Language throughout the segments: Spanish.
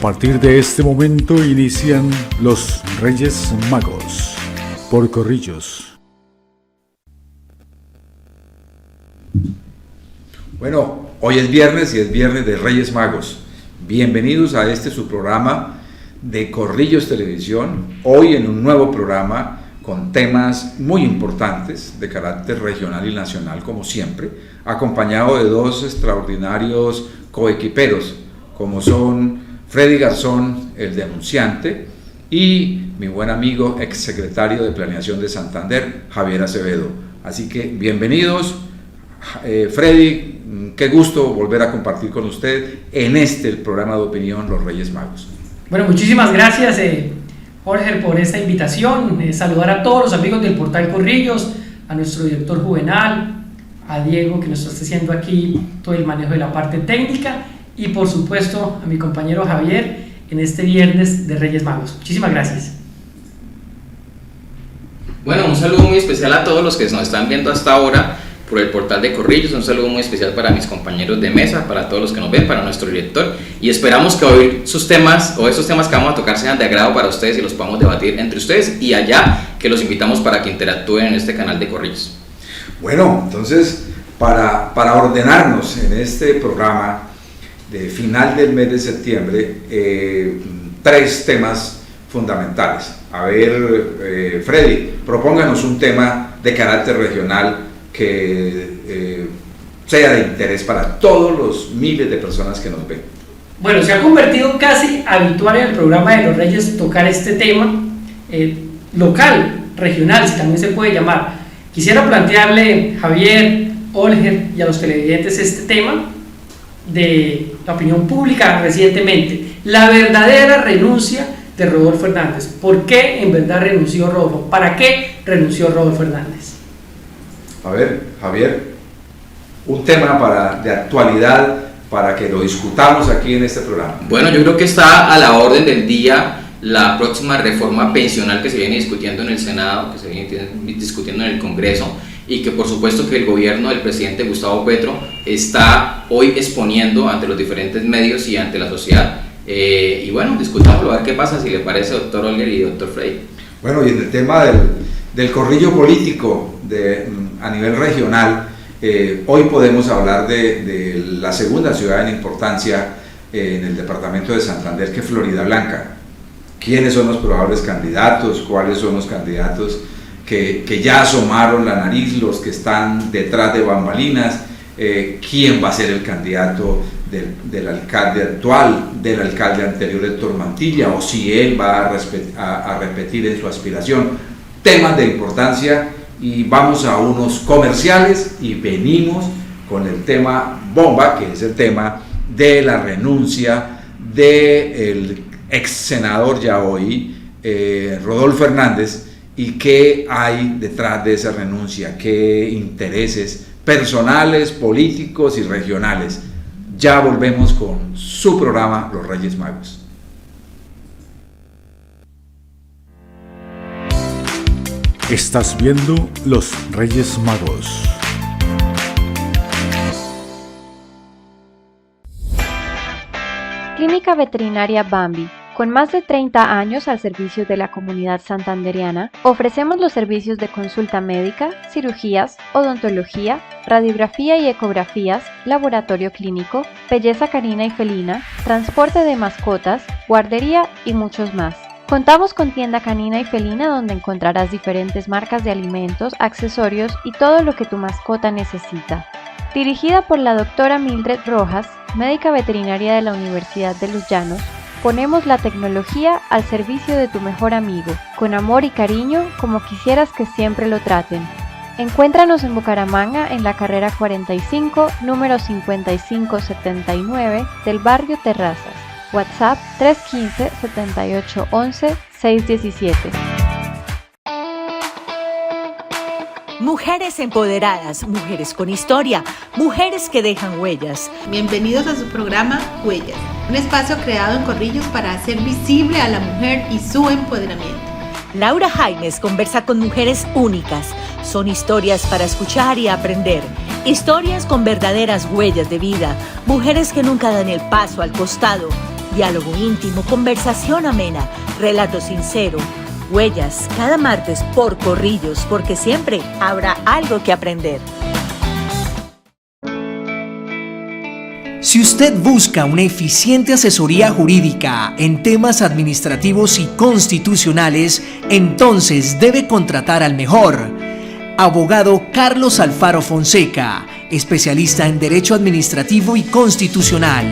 partir de este momento inician los Reyes Magos por Corrillos. Bueno, hoy es viernes y es viernes de Reyes Magos. Bienvenidos a este su programa de Corrillos Televisión. Hoy en un nuevo programa con temas muy importantes de carácter regional y nacional, como siempre, acompañado de dos extraordinarios coequiperos, como son Freddy Garzón, el denunciante, y mi buen amigo, exsecretario de Planeación de Santander, Javier Acevedo. Así que bienvenidos, Freddy, qué gusto volver a compartir con usted en el programa de opinión Los Reyes Magos. Bueno, muchísimas gracias, Jorge, por esta invitación. Saludar a todos los amigos del portal Corrillos, a nuestro director Juvenal, a Diego, que nos está haciendo aquí todo el manejo de la parte técnica, y por supuesto a mi compañero Javier en este viernes de Reyes Magos. Muchísimas gracias. Bueno, un saludo muy especial a todos los que nos están viendo hasta ahora por el portal de Corrillos. Un saludo muy especial para mis compañeros de mesa, para todos los que nos ven, para nuestro director, y esperamos que hoy sus temas o esos temas que vamos a tocar sean de agrado para ustedes y los podamos debatir entre ustedes, y allá que los invitamos para que interactúen en este canal de Corrillos. Bueno, entonces para ordenarnos en este programa de final del mes de septiembre, tres temas fundamentales. A ver, Freddy, propónganos un tema de carácter regional que sea de interés para todos los miles de personas que nos ven. Bueno, se ha convertido casi habitual en el programa de los Reyes tocar este tema local, regional, si también se puede llamar. Quisiera plantearle, Javier, Olger y a los televidentes, este tema de la opinión pública recientemente: la verdadera renuncia de Rodolfo Hernández. ¿Por qué en verdad renunció Rodolfo? ¿Para qué renunció Rodolfo Hernández? A ver, Javier, un tema de actualidad para que lo discutamos aquí en este programa. Bueno, yo creo que está a la orden del día la próxima reforma pensional que se viene discutiendo en el Senado, que se viene discutiendo en el Congreso, y que por supuesto que el gobierno del presidente Gustavo Petro está hoy exponiendo ante los diferentes medios y ante la sociedad. Y bueno, discutámoslo, a ver qué pasa, si le parece, doctor Olger y doctor Frey. Bueno, y en el tema del corrillo político a nivel regional, hoy podemos hablar de la segunda ciudad en importancia en el departamento de Santander, que es Floridablanca. ¿Quiénes son los probables candidatos? ¿Cuáles son los candidatos que ya asomaron la nariz, los que están detrás de bambalinas? ¿Quién va a ser el candidato del alcalde actual, del alcalde anterior, Héctor Mantilla, o si él va a repetir en su aspiración? Temas de importancia, y vamos a unos comerciales y venimos con el tema bomba, que es el tema de la renuncia del ex senador ya hoy, Rodolfo Hernández, y qué hay detrás de esa renuncia, qué intereses personales, políticos y regionales. Ya volvemos con su programa Los Reyes Magos. Estás viendo Los Reyes Magos. Clínica Veterinaria Bambi. Con más de 30 años al servicio de la comunidad santanderiana, ofrecemos los servicios de consulta médica, cirugías, odontología, radiografía y ecografías, laboratorio clínico, belleza canina y felina, transporte de mascotas, guardería y muchos más. Contamos con tienda canina y felina donde encontrarás diferentes marcas de alimentos, accesorios y todo lo que tu mascota necesita. Dirigida por la doctora Mildred Rojas, médica veterinaria de la Universidad de Los Llanos, ponemos la tecnología al servicio de tu mejor amigo, con amor y cariño como quisieras que siempre lo traten. Encuéntranos en Bucaramanga en la carrera 45, número 5579 del barrio Terrazas. WhatsApp 315-7811-617. Mujeres empoderadas, mujeres con historia, mujeres que dejan huellas. Bienvenidos a su programa Huellas, un espacio creado en Corrillos para hacer visible a la mujer y su empoderamiento. Laura Jaimes conversa con mujeres únicas. Son historias para escuchar y aprender. Historias con verdaderas huellas de vida. Mujeres que nunca dan el paso al costado. Diálogo íntimo, conversación amena, relato sincero. Huellas, cada martes por Corrillos, porque siempre habrá algo que aprender. Si usted busca una eficiente asesoría jurídica en temas administrativos y constitucionales, entonces debe contratar al mejor. Abogado Carlos Alfaro Fonseca, especialista en Derecho Administrativo y Constitucional.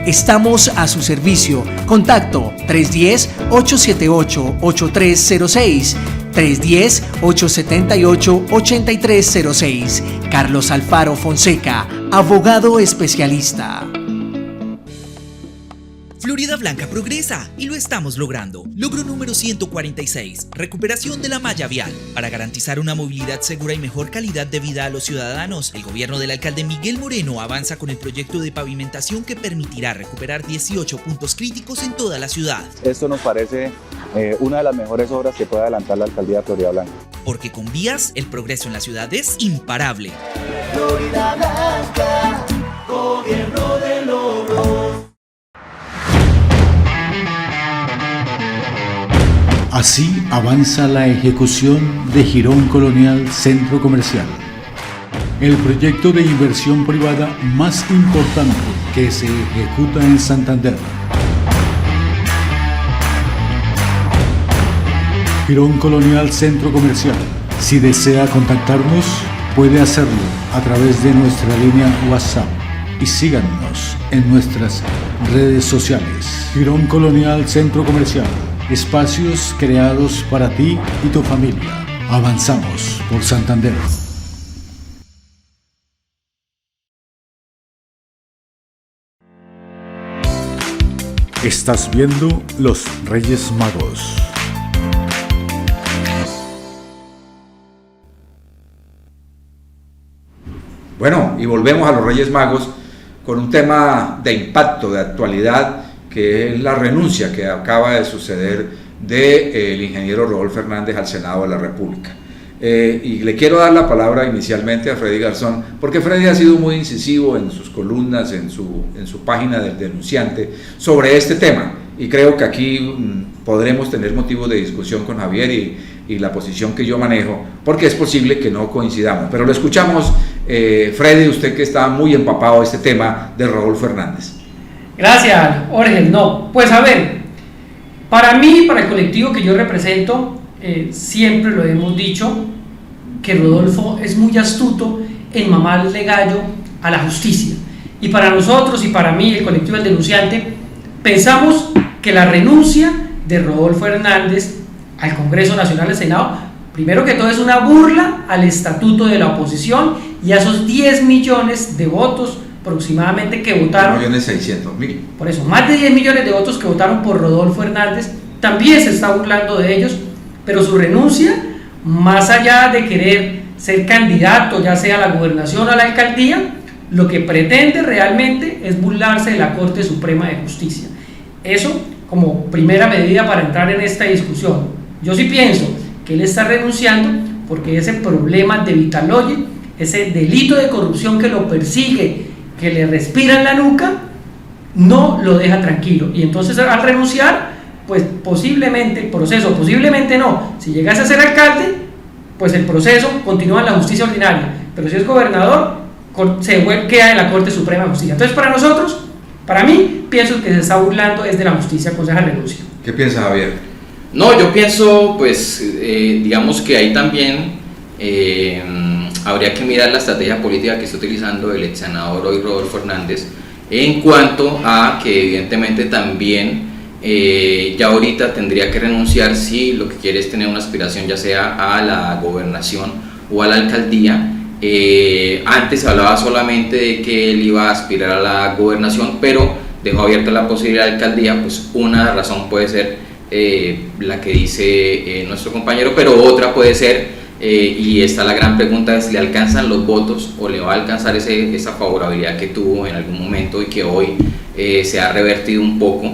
Estamos a su servicio. Contacto 310-878-8306, 310-878-8306. Carlos Alfaro Fonseca, abogado especialista. Florida Blanca progresa y lo estamos logrando. Logro número 146, recuperación de la malla vial. Para garantizar una movilidad segura y mejor calidad de vida a los ciudadanos, el gobierno del alcalde Miguel Moreno avanza con el proyecto de pavimentación que permitirá recuperar 18 puntos críticos en toda la ciudad. Esto nos parece una de las mejores obras que puede adelantar la alcaldía de Florida Blanca. Porque con vías, el progreso en la ciudad es imparable. Florida Blanca, gobierno de logros. Así avanza la ejecución de Jirón Colonial Centro Comercial, el proyecto de inversión privada más importante que se ejecuta en Santander. Jirón Colonial Centro Comercial. Si desea contactarnos, puede hacerlo a través de nuestra línea WhatsApp y síganos en nuestras redes sociales. Jirón Colonial Centro Comercial. Espacios creados para ti y tu familia. Avanzamos por Santander. Estás viendo Los Reyes Magos. Bueno, y volvemos a los Reyes Magos con un tema de impacto, de actualidad, que es la renuncia que acaba de suceder del ingeniero Rodolfo Hernández al Senado de la República. Y le quiero dar la palabra inicialmente a Freddy Garzón, porque Freddy ha sido muy incisivo en sus columnas, en su página del denunciante, sobre este tema, y creo que aquí podremos tener motivos de discusión con Javier y la posición que yo manejo, porque es posible que no coincidamos, pero lo escuchamos. Freddy, usted que está muy empapado de este tema de Rodolfo Hernández. Gracias, Jorge. No, pues a ver, para mí, para el colectivo que yo represento, siempre lo hemos dicho, que Rodolfo es muy astuto en mamarle gallo a la justicia. Y para nosotros y para mí, el colectivo del denunciante, pensamos que la renuncia de Rodolfo Hernández al Congreso Nacional del Senado, primero que todo, es una burla al estatuto de la oposición y a esos 10 millones de votos aproximadamente que votaron, 1.600.000. por eso, más de 10 millones de votos que votaron por Rodolfo Hernández, también se está burlando de ellos, pero su renuncia, más allá de querer ser candidato, ya sea a la gobernación o a la alcaldía, lo que pretende realmente es burlarse de la Corte Suprema de Justicia. Eso como primera medida para entrar en esta discusión. Yo sí pienso que él está renunciando porque ese problema de Vitaloye, ese delito de corrupción que lo persigue, que le respira en la nuca, no lo deja tranquilo, y entonces al renunciar, pues posiblemente el proceso, posiblemente no, si llegase a ser alcalde, pues el proceso continúa en la justicia ordinaria, pero si es gobernador, queda en la Corte Suprema de Justicia. Entonces para nosotros, para mí, pienso que se está burlando es de la justicia con esa renuncia. ¿Qué piensa Javier? No, yo pienso, pues, digamos que ahí también habría que mirar la estrategia política que está utilizando el ex senador hoy Rodolfo Hernández, en cuanto a que evidentemente también ya ahorita tendría que renunciar si lo que quiere es tener una aspiración ya sea a la gobernación o a la alcaldía. Antes se hablaba solamente de que él iba a aspirar a la gobernación, pero dejó abierta la posibilidad de alcaldía. Pues una razón puede ser la que dice nuestro compañero, pero otra puede ser, y está la gran pregunta, es: ¿le alcanzan los votos o le va a alcanzar esa favorabilidad que tuvo en algún momento y que hoy se ha revertido un poco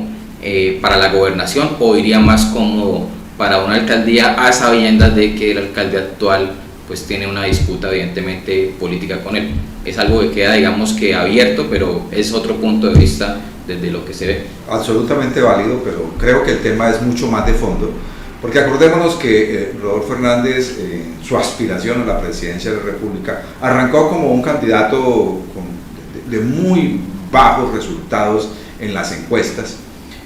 para la gobernación, o iría más cómodo para una alcaldía, a sabiendas de que el alcalde actual pues tiene una disputa evidentemente política con él? Es algo que queda, digamos, que abierto, pero es otro punto de vista desde lo que se ve. Absolutamente válido, pero creo que el tema es mucho más de fondo, porque acordémonos que Rodolfo Hernández, su aspiración a la presidencia de la República, arrancó como un candidato de muy bajos resultados en las encuestas,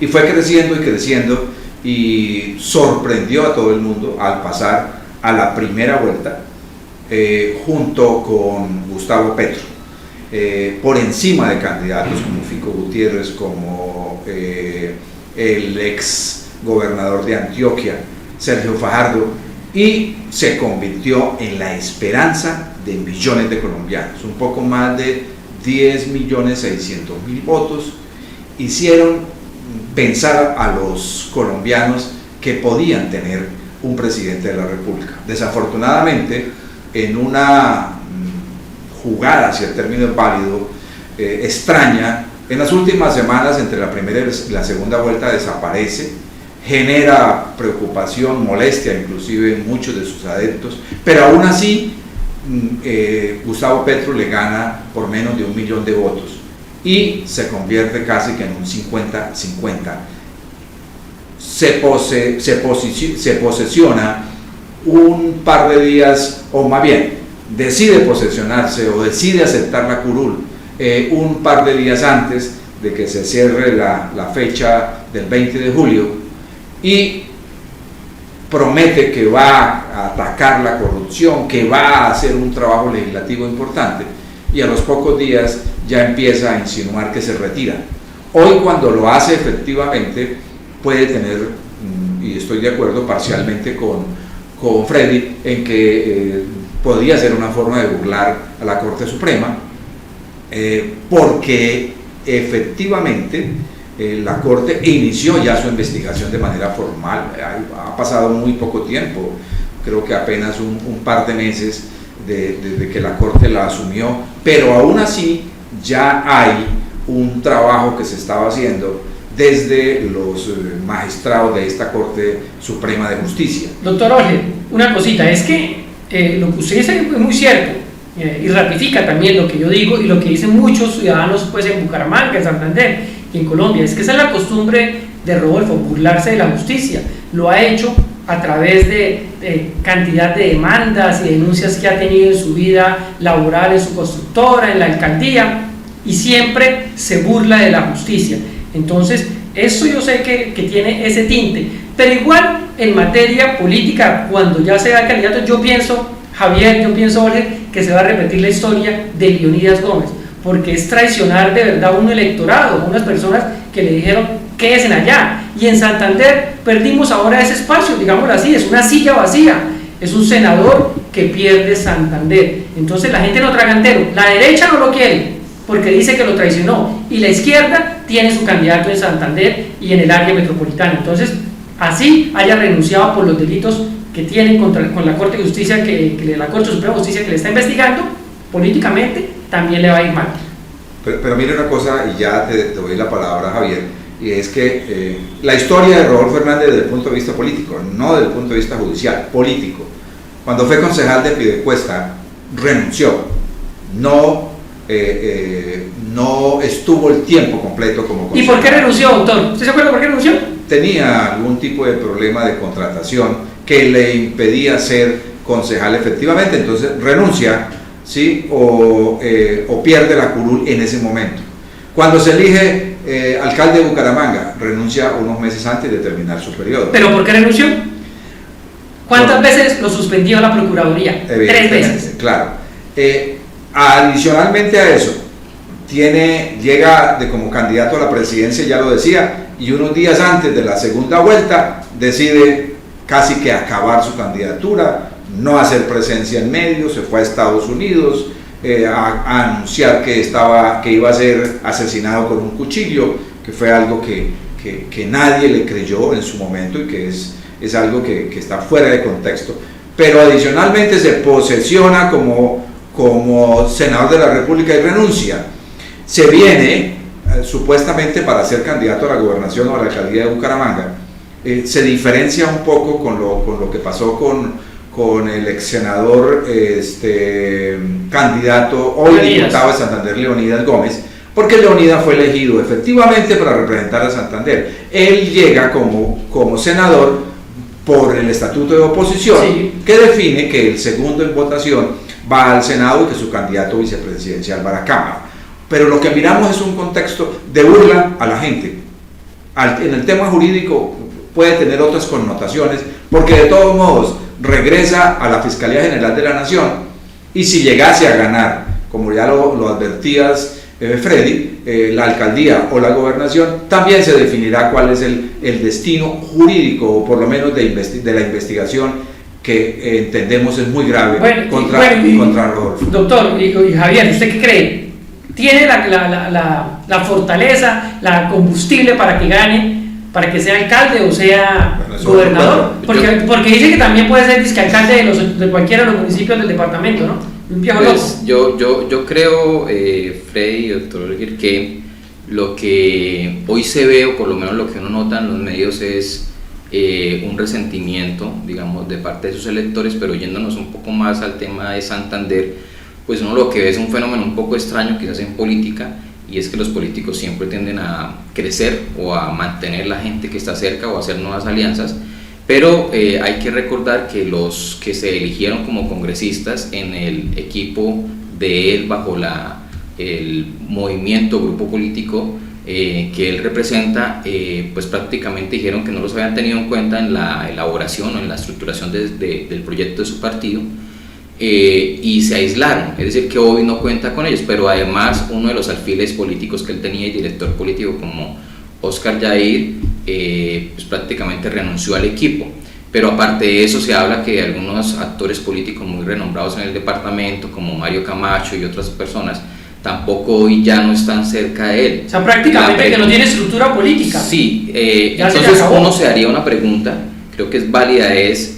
y fue creciendo y creciendo, y sorprendió a todo el mundo al pasar a la primera vuelta, junto con Gustavo Petro, por encima de candidatos como Fico Gutiérrez, como el ex gobernador de Antioquia, Sergio Fajardo, y se convirtió en la esperanza de millones de colombianos. Un poco más de 10.600.000 votos hicieron pensar a los colombianos que podían tener un presidente de la República. Desafortunadamente, en una jugada, si el término es válido, extraña, en las últimas semanas, entre la primera y la segunda vuelta, desaparece, genera preocupación, molestia inclusive en muchos de sus adeptos, pero aún así Gustavo Petro le gana por menos de 1 millón de votos y se convierte casi que en un 50-50. Se posesiona un par de días, o más bien, decide posesionarse o decide aceptar la curul un par de días antes de que se cierre la fecha del 20 de julio y promete que va a atacar la corrupción, que va a hacer un trabajo legislativo importante, y a los pocos días ya empieza a insinuar que se retira. Hoy, cuando lo hace efectivamente, puede tener, y estoy de acuerdo parcialmente con Freddy, en que podría ser una forma de burlar a la Corte Suprema, porque efectivamente la Corte inició ya su investigación de manera formal. Ha pasado muy poco tiempo, creo que apenas un par de meses desde que la Corte la asumió, pero aún así ya hay un trabajo que se estaba haciendo desde los magistrados de esta Corte Suprema de Justicia. Doctor Jorge, una cosita, es que lo que usted dice es muy cierto, y ratifica también lo que yo digo y lo que dicen muchos ciudadanos pues, en Bucaramanga, en Santander y en Colombia, es que esa es la costumbre de Rodolfo, burlarse de la justicia. Lo ha hecho a través de cantidad de demandas y denuncias que ha tenido en su vida laboral, en su constructora, en la alcaldía, y siempre se burla de la justicia. Entonces, eso yo sé que tiene ese tinte, pero igual en materia política, cuando ya sea candidato, yo pienso, Javier, Jorge, que se va a repetir la historia de Leonidas Gómez, porque es traicionar de verdad un electorado, unas personas que le dijeron quédense allá, y en Santander perdimos ahora ese espacio, digámoslo así, es una silla vacía, es un senador que pierde Santander. Entonces la gente no traga entero, la derecha no lo quiere porque dice que lo traicionó, y la izquierda tiene su candidato en Santander y en el área metropolitana. Entonces, así haya renunciado por los delitos que tienen con la Corte de Justicia, la Corte Suprema de Justicia que le está investigando, políticamente también le va a ir mal. Pero mire una cosa, y ya te doy la palabra, Javier, y es que la historia de Rodolfo Hernández desde el punto de vista político, no desde el punto de vista judicial, político. Cuando fue concejal de Piedecuesta, renunció, no estuvo el tiempo completo como concejal. ¿Y por qué renunció, doctor? ¿Usted se acuerda por qué renunció? Tenía algún tipo de problema de contratación que le impedía ser concejal efectivamente, entonces renuncia, ¿sí? o pierde la curul en ese momento. Cuando se elige alcalde de Bucaramanga, renuncia unos meses antes de terminar su periodo. ¿Pero por qué renunció? ¿Cuántas veces lo suspendió la Procuraduría? 3 veces. Claro. Adicionalmente a eso, llega como candidato a la presidencia, ya lo decía, y unos días antes de la segunda vuelta decide casi que acabar su candidatura, no hacer presencia en medios, se fue a Estados Unidos a anunciar que iba a ser asesinado con un cuchillo, que fue algo que nadie le creyó en su momento y que es algo que está fuera de contexto. Pero adicionalmente se posesiona como senador de la República y renuncia. Se viene supuestamente para ser candidato a la gobernación o a la alcaldía de Bucaramanga. Se diferencia un poco con lo que pasó con el ex senador candidato, hoy diputado de Santander, Leonidas Gómez, porque Leonidas fue elegido efectivamente para representar a Santander. Él llega como senador por el estatuto de oposición, sí, que define que el segundo en votación va al Senado y que su candidato vicepresidencial va a la Cámara. Pero lo que miramos es un contexto de burla a la gente. En el tema jurídico puede tener otras connotaciones, porque de todos modos regresa a la Fiscalía General de la Nación, y si llegase a ganar, como ya lo advertías, Freddy, la alcaldía o la gobernación, también se definirá cuál es el destino jurídico, o por lo menos de la investigación que entendemos es muy grave contra Rodolfo. Doctor y Javier, ¿usted qué cree? ¿Tiene la fortaleza, la combustible para que gane, para que sea alcalde o sea gobernador? Porque dice que también puede ser disquealcalde de cualquiera de los municipios del departamento, ¿no? Un viejo pues yo creo, Freddy y doctor Olguer, que lo que hoy se ve, o por lo menos lo que uno nota en los medios, es un resentimiento, digamos, de parte de sus electores, pero yéndonos un poco más al tema de Santander, pues uno lo que ve es un fenómeno un poco extraño quizás en política, y es que los políticos siempre tienden a crecer o a mantener la gente que está cerca o a hacer nuevas alianzas, pero hay que recordar que los que se eligieron como congresistas en el equipo de él bajo el movimiento, grupo político que él representa, pues prácticamente dijeron que no los habían tenido en cuenta en la elaboración o en la estructuración del proyecto de su partido, y se aislaron, es decir, que hoy no cuenta con ellos. Pero además uno de los alfiles políticos que él tenía y director político como Oscar Yair, pues prácticamente renunció al equipo. Pero aparte de eso, se habla que algunos actores políticos muy renombrados en el departamento, como Mario Camacho y otras personas, tampoco hoy ya no están cerca de él. O sea, prácticamente que no tiene estructura política. Sí, entonces uno se haría una pregunta, creo que es válida, es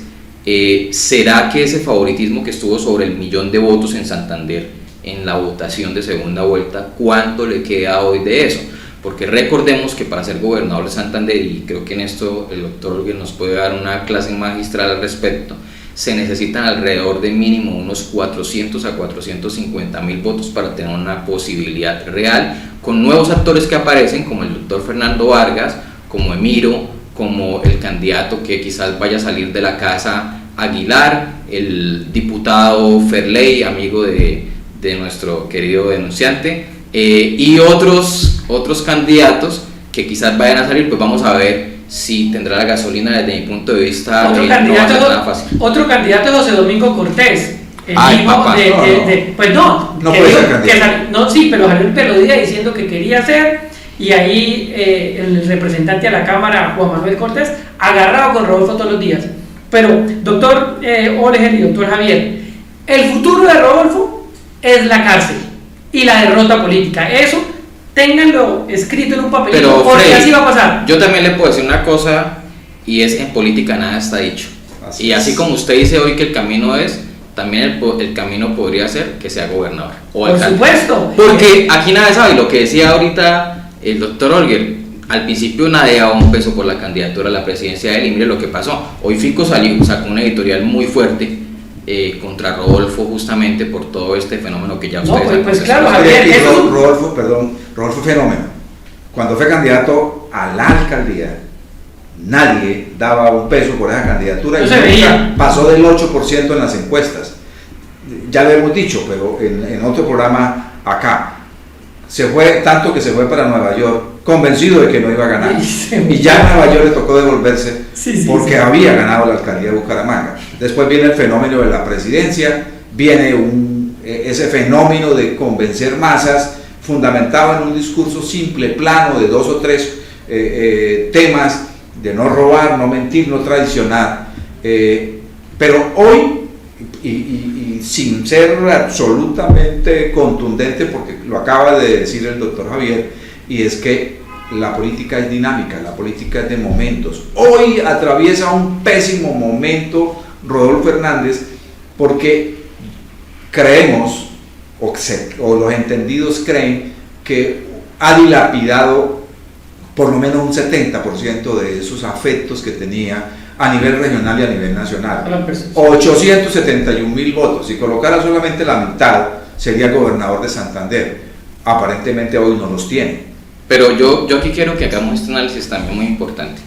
¿será que ese favoritismo que estuvo sobre el 1.000.000 de votos en Santander en la votación de segunda vuelta, cuánto le queda hoy de eso? Porque recordemos que para ser gobernador de Santander, y creo que en esto el doctor Olguer nos puede dar una clase magistral al respecto, se necesitan alrededor de mínimo unos 400 a 450.000 votos para tener una posibilidad real, con nuevos actores que aparecen, como el doctor Fernando Vargas, como Emiro, como el candidato que quizás vaya a salir de la casa Aguilar, el diputado Ferley, amigo de nuestro querido denunciante, y otros candidatos que quizás vayan a salir. Pues vamos a ver si tendrá la gasolina. Desde mi punto de vista otro candidato es José Domingo Cortés, el pues no puede ser candidato. Sí, pero salió el Pelodía diciendo que quería ser, y ahí el representante a la Cámara, Juan Manuel Cortés, agarrado con Rodolfo todos los días. Pero doctor Olguer y doctor Javier, el futuro de Rodolfo es la cárcel y la derrota política. Eso ténganlo escrito en un papelito, porque Freddy, así va a pasar. Yo también le puedo decir una cosa, y es: en política nada está dicho. Así como usted dice hoy que el camino es, también el camino podría ser que sea gobernador o alcalde. Por supuesto. Porque aquí nadie sabe. Lo que decía ahorita el doctor Olguer, al principio nadie daba un peso por la candidatura a la presidencia de él, y mire lo que pasó. Hoy Fico sacó una editorial muy fuerte contra Rodolfo, justamente por todo este fenómeno que ya ustedes han pues claro, Javier, Rodolfo fenómeno. Cuando fue candidato a la alcaldía, nadie daba un peso por esa candidatura, y nunca pasó del 8% en las encuestas. Ya lo hemos dicho, pero en otro programa acá, se fue tanto que se fue para Nueva York convencido de que no iba a ganar, y ya en Nueva York le tocó devolverse porque había ganado la alcaldía de Bucaramanga. Después viene el fenómeno de la presidencia, viene ese fenómeno de convencer masas fundamentado en un discurso simple, plano, de 2 o 3 temas, de no robar, no mentir, no traicionar, pero hoy, y sin ser absolutamente contundente, porque lo acaba de decir el doctor Javier, y es que la política es dinámica, la política es de momentos. Hoy atraviesa un pésimo momento Rodolfo Hernández, porque creemos, o los entendidos creen, que ha dilapidado por lo menos un 70% de esos afectos que tenía a nivel regional y a nivel nacional. 871.000 votos. Si colocara solamente la mitad, sería gobernador de Santander. aparentemente hoy no los tiene. Pero yo aquí quiero que hagamos este análisis también muy importante.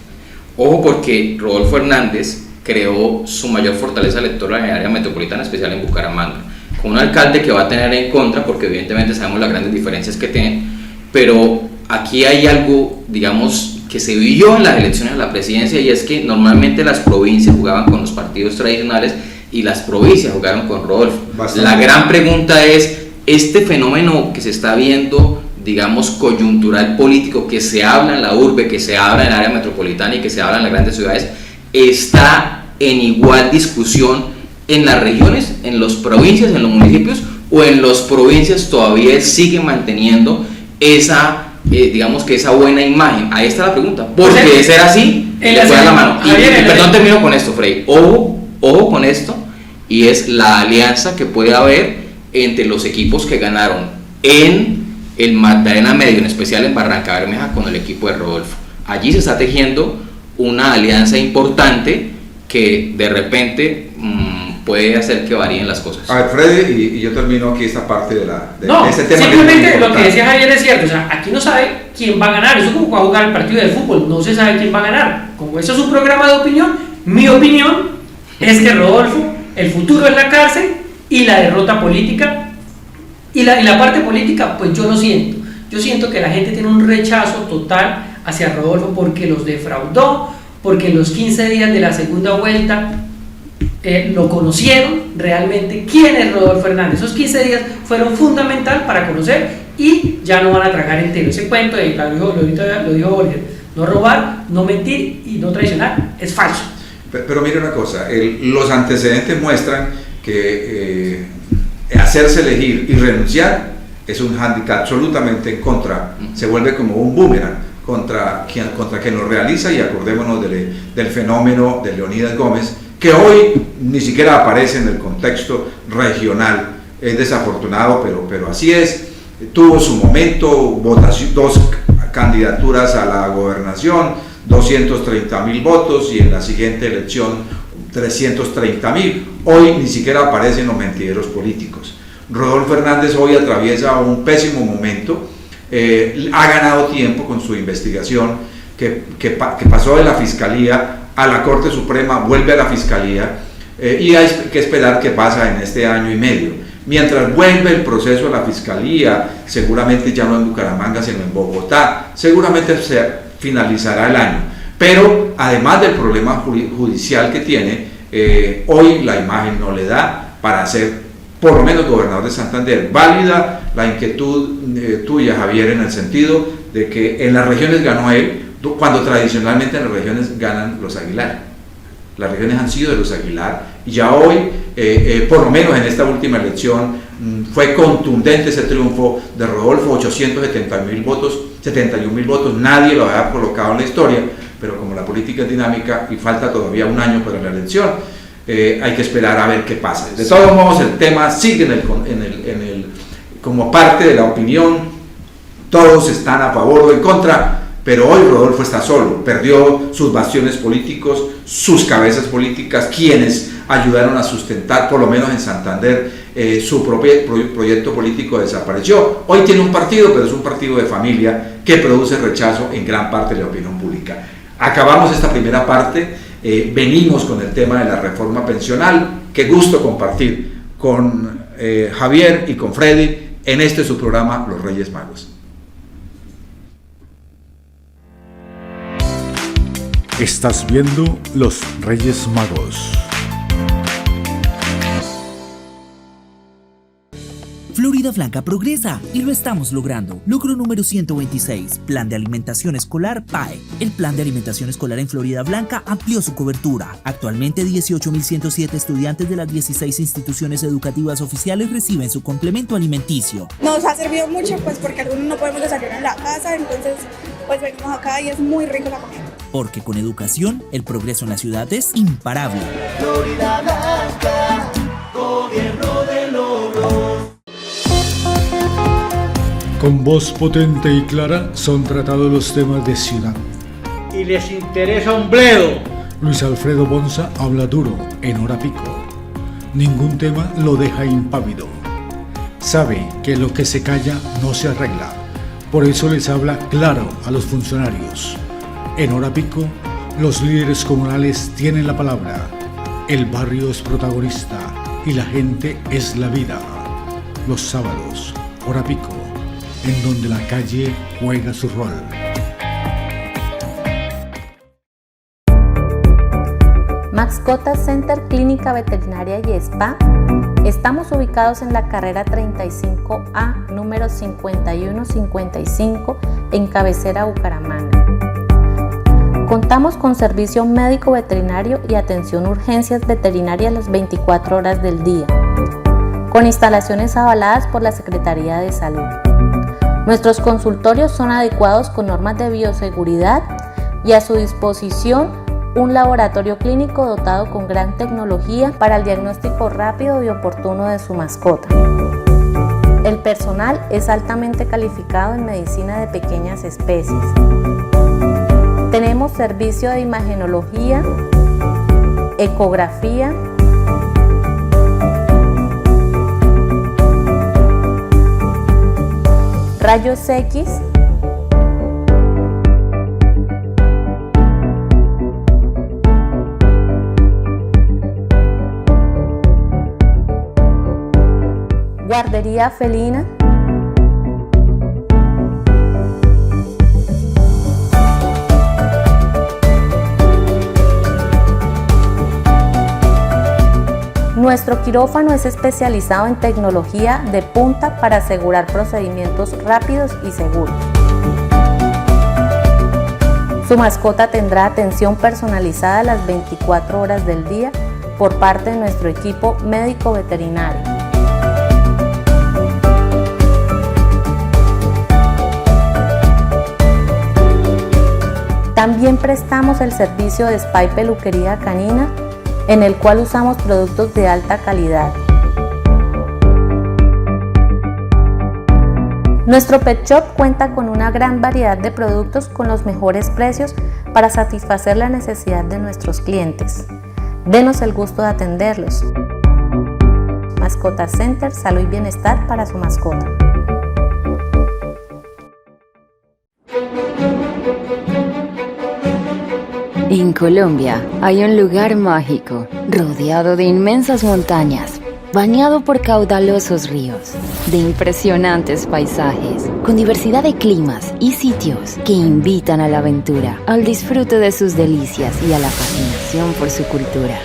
Ojo, porque Rodolfo Hernández creó su mayor fortaleza electoral en el área metropolitana, especial en Bucaramanga, con un alcalde que va a tener en contra, porque evidentemente sabemos las grandes diferencias que tienen, pero aquí hay algo, digamos, que se vio en las elecciones a la presidencia, y es que normalmente las provincias jugaban con los partidos tradicionales y las provincias jugaron con Rodolfo. La gran pregunta es, este fenómeno que se está viendo, digamos, coyuntural político, que se habla en la urbe, que se habla en el área metropolitana y que se habla en las grandes ciudades, ¿está en igual discusión en las regiones, en las provincias, en los municipios, o en las provincias todavía sigue manteniendo esa, digamos que esa buena imagen? Ahí está la pregunta, porque de ser así, le puede dar la mano. Y perdón, termino con esto, Frey, ojo con esto, y es la alianza que puede haber entre los equipos que ganaron en el Magdalena Medio, en especial en Barranca Bermeja, con el equipo de Rodolfo. Allí se está tejiendo una alianza importante que de repente puede hacer que varíen las cosas. A ver, Freddy, y yo termino aquí esta parte de este tema. Simplemente lo que decía Javier es cierto, o sea, aquí no sabe quién va a ganar, eso es como cuando jugar el partido de fútbol, no se sabe quién va a ganar. Como eso es un programa de opinión, mi opinión es que Rodolfo, el futuro es la cárcel y la derrota política, y la parte política, pues yo lo siento. Yo siento que la gente tiene un rechazo total hacia Rodolfo porque los defraudó, porque en los 15 días de la segunda vuelta lo conocieron realmente quién es Rodolfo Hernández. Esos 15 días fueron fundamental para conocer, y ya no van a tragar entero. Ese cuento de, lo dijo Bolger, no robar, no mentir y no traicionar, es falso. Pero mire una cosa, los antecedentes muestran que hacerse elegir y renunciar es un hándicap absolutamente en contra, se vuelve como un boomerang contra quien lo realiza. Y acordémonos del fenómeno de Leonidas Gómez, que hoy ni siquiera aparece en el contexto regional. Es desafortunado, pero así es. Tuvo su momento, 2 candidaturas a la gobernación, 230.000 votos, y en la siguiente elección 330.000. Hoy ni siquiera aparecen los mentideros políticos. Rodolfo Hernández hoy atraviesa un pésimo momento. Ha ganado tiempo con su investigación, que pasó de la Fiscalía a la Corte Suprema, vuelve a la Fiscalía, y hay que esperar qué pasa en este año y medio. Mientras vuelve el proceso a la Fiscalía, seguramente ya no en Bucaramanga, sino en Bogotá, seguramente se finalizará el año. Pero además del problema judicial que tiene, hoy la imagen no le da para ser por lo menos gobernador de Santander. Válida la inquietud tuya, Javier, en el sentido de que en las regiones ganó él, cuando tradicionalmente en las regiones ganan los Aguilar. Las regiones han sido de los Aguilar, y ya hoy, por lo menos en esta última elección, fue contundente ese triunfo de Rodolfo, 871.000 votos, nadie lo había colocado en la historia. Pero como la política es dinámica y falta todavía un año para la elección, hay que esperar a ver qué pasa. De todos modos, el tema sigue como parte de la opinión. Todos están a favor o en contra, pero hoy Rodolfo está solo, perdió sus bastiones políticos, sus cabezas políticas, quienes ayudaron a sustentar, por lo menos en Santander, su propio proyecto político desapareció. Hoy tiene un partido, pero es un partido de familia que produce rechazo en gran parte de la opinión pública. Acabamos esta primera parte, venimos con el tema de la reforma pensional. Qué gusto compartir con Javier y con Freddy en su programa Los Reyes Magos. Estás viendo Los Reyes Magos. Florida Blanca progresa y lo estamos logrando. Logro número 126, Plan de Alimentación Escolar PAE. El Plan de Alimentación Escolar en Florida Blanca amplió su cobertura. Actualmente 18.107 estudiantes de las 16 instituciones educativas oficiales reciben su complemento alimenticio. Nos ha servido mucho, pues porque algunos no podemos desayunar en la casa, entonces pues venimos acá y es muy rico la comida. Porque con educación, el progreso en la ciudad es imparable. Florida Blanca, gobierno de logros. Con voz potente y clara son tratados los temas de ciudad. Y les interesa un bledo. Luis Alfredo Bonza habla duro, en hora pico. Ningún tema lo deja impávido. sabe que lo que se calla no se arregla. Por eso les habla claro a los funcionarios. En hora pico, los líderes comunales tienen la palabra. El barrio es protagonista y la gente es la vida. Los sábados, hora pico, en donde la calle juega su rol. Mascota Center Clínica Veterinaria y Spa. Estamos ubicados en la carrera 35A, número 5155, en Cabecera, Bucaramanga. Contamos con servicio médico veterinario y atención urgencias veterinarias las 24 horas del día, con instalaciones avaladas por la Secretaría de Salud. Nuestros consultorios son adecuados con normas de bioseguridad y a su disposición un laboratorio clínico dotado con gran tecnología para el diagnóstico rápido y oportuno de su mascota. El personal es altamente calificado en medicina de pequeñas especies. Tenemos servicio de imagenología, ecografía, rayos X, guardería felina, nuestro quirófano es especializado en tecnología de punta para asegurar procedimientos rápidos y seguros. Su mascota tendrá atención personalizada las 24 horas del día por parte de nuestro equipo médico veterinario. También prestamos el servicio de spa y peluquería canina, en el cual usamos productos de alta calidad. Nuestro pet shop cuenta con una gran variedad de productos con los mejores precios para satisfacer la necesidad de nuestros clientes. Denos el gusto de atenderlos. Mascota Center, salud y bienestar para su mascota. En Colombia hay un lugar mágico, rodeado de inmensas montañas, bañado por caudalosos ríos, de impresionantes paisajes, con diversidad de climas y sitios que invitan a la aventura, al disfrute de sus delicias y a la fascinación por su cultura.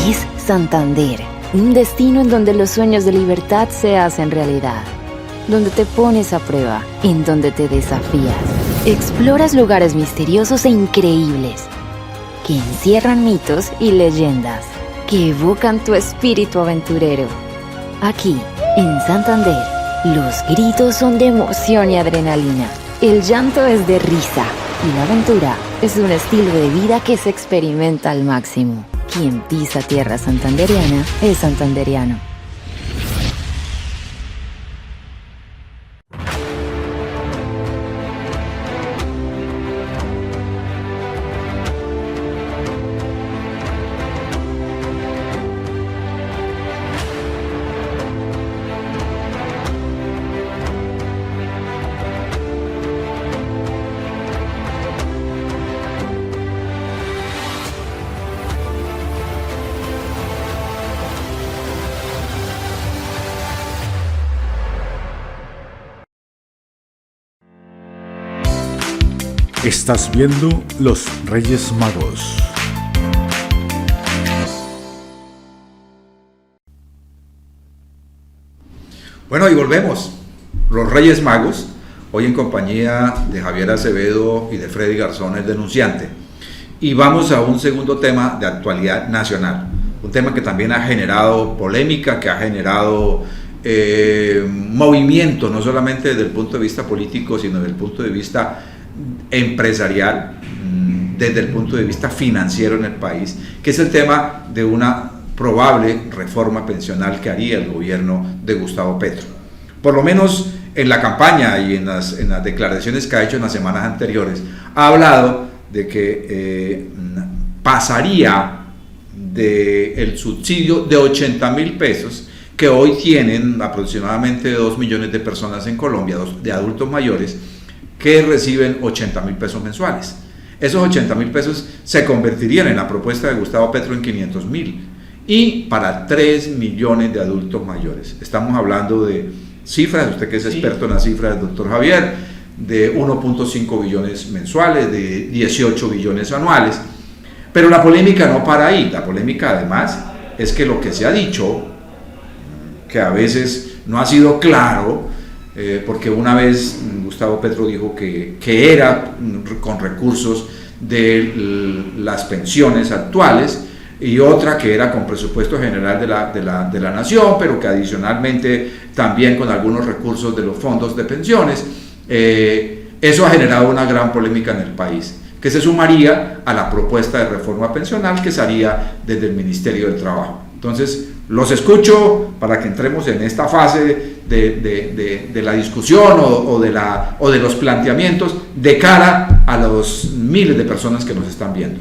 Es Santander, un destino en donde los sueños de libertad se hacen realidad, donde te pones a prueba, en donde te desafías. Exploras lugares misteriosos e increíbles que encierran mitos y leyendas que evocan tu espíritu aventurero. Aquí, en Santander, los gritos son de emoción y adrenalina. El llanto es de risa y la aventura es un estilo de vida que se experimenta al máximo. Quien pisa tierra santanderiana es santanderiano. Estás viendo Los Reyes Magos. Bueno, y volvemos. Los Reyes Magos, hoy en compañía de Javier Acevedo y de Freddy Garzón, el denunciante. Y vamos a un segundo tema de actualidad nacional. Un tema que también ha generado polémica, que ha generado movimiento, no solamente desde el punto de vista político, sino desde el punto de vista empresarial, desde el punto de vista financiero en el país, que es el tema de una probable reforma pensional que haría el gobierno de Gustavo Petro. Por lo menos en la campaña y en las declaraciones que ha hecho en las semanas anteriores, ha hablado de que pasaría del subsidio de 80.000 pesos que hoy tienen aproximadamente 2 millones de personas en Colombia, de adultos mayores, que reciben 80.000 pesos mensuales. Esos 80.000 pesos se convertirían en la propuesta de Gustavo Petro en 500.000 y para 3 millones de adultos mayores. Estamos hablando de cifras, usted que es experto en las cifras, doctor Javier, de 1.5 billones mensuales, de 18 billones anuales. Pero la polémica no para ahí. La polémica además es que lo que se ha dicho, que a veces no ha sido claro, porque una vez Gustavo Petro dijo que era con recursos de las pensiones actuales, y otra que era con presupuesto general de la nación, pero que adicionalmente también con algunos recursos de los fondos de pensiones. Eso ha generado una gran polémica en el país, que se sumaría a la propuesta de reforma pensional que se haría desde el Ministerio del Trabajo. Entonces, los escucho para que entremos en esta fase de la discusión o de los planteamientos de cara a los miles de personas que nos están viendo.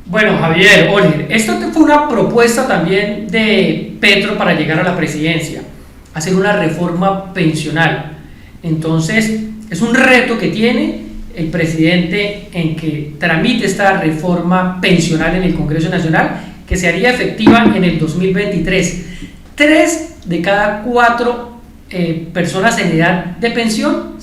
Bueno, Javier, Oliver, esto fue una propuesta también de Petro para llegar a la presidencia, hacer una reforma pensional. Entonces, es un reto que tiene el presidente en que tramite esta reforma pensional en el Congreso Nacional, que se haría efectiva en el 2023. 3 de cada 4 personas en edad de pensión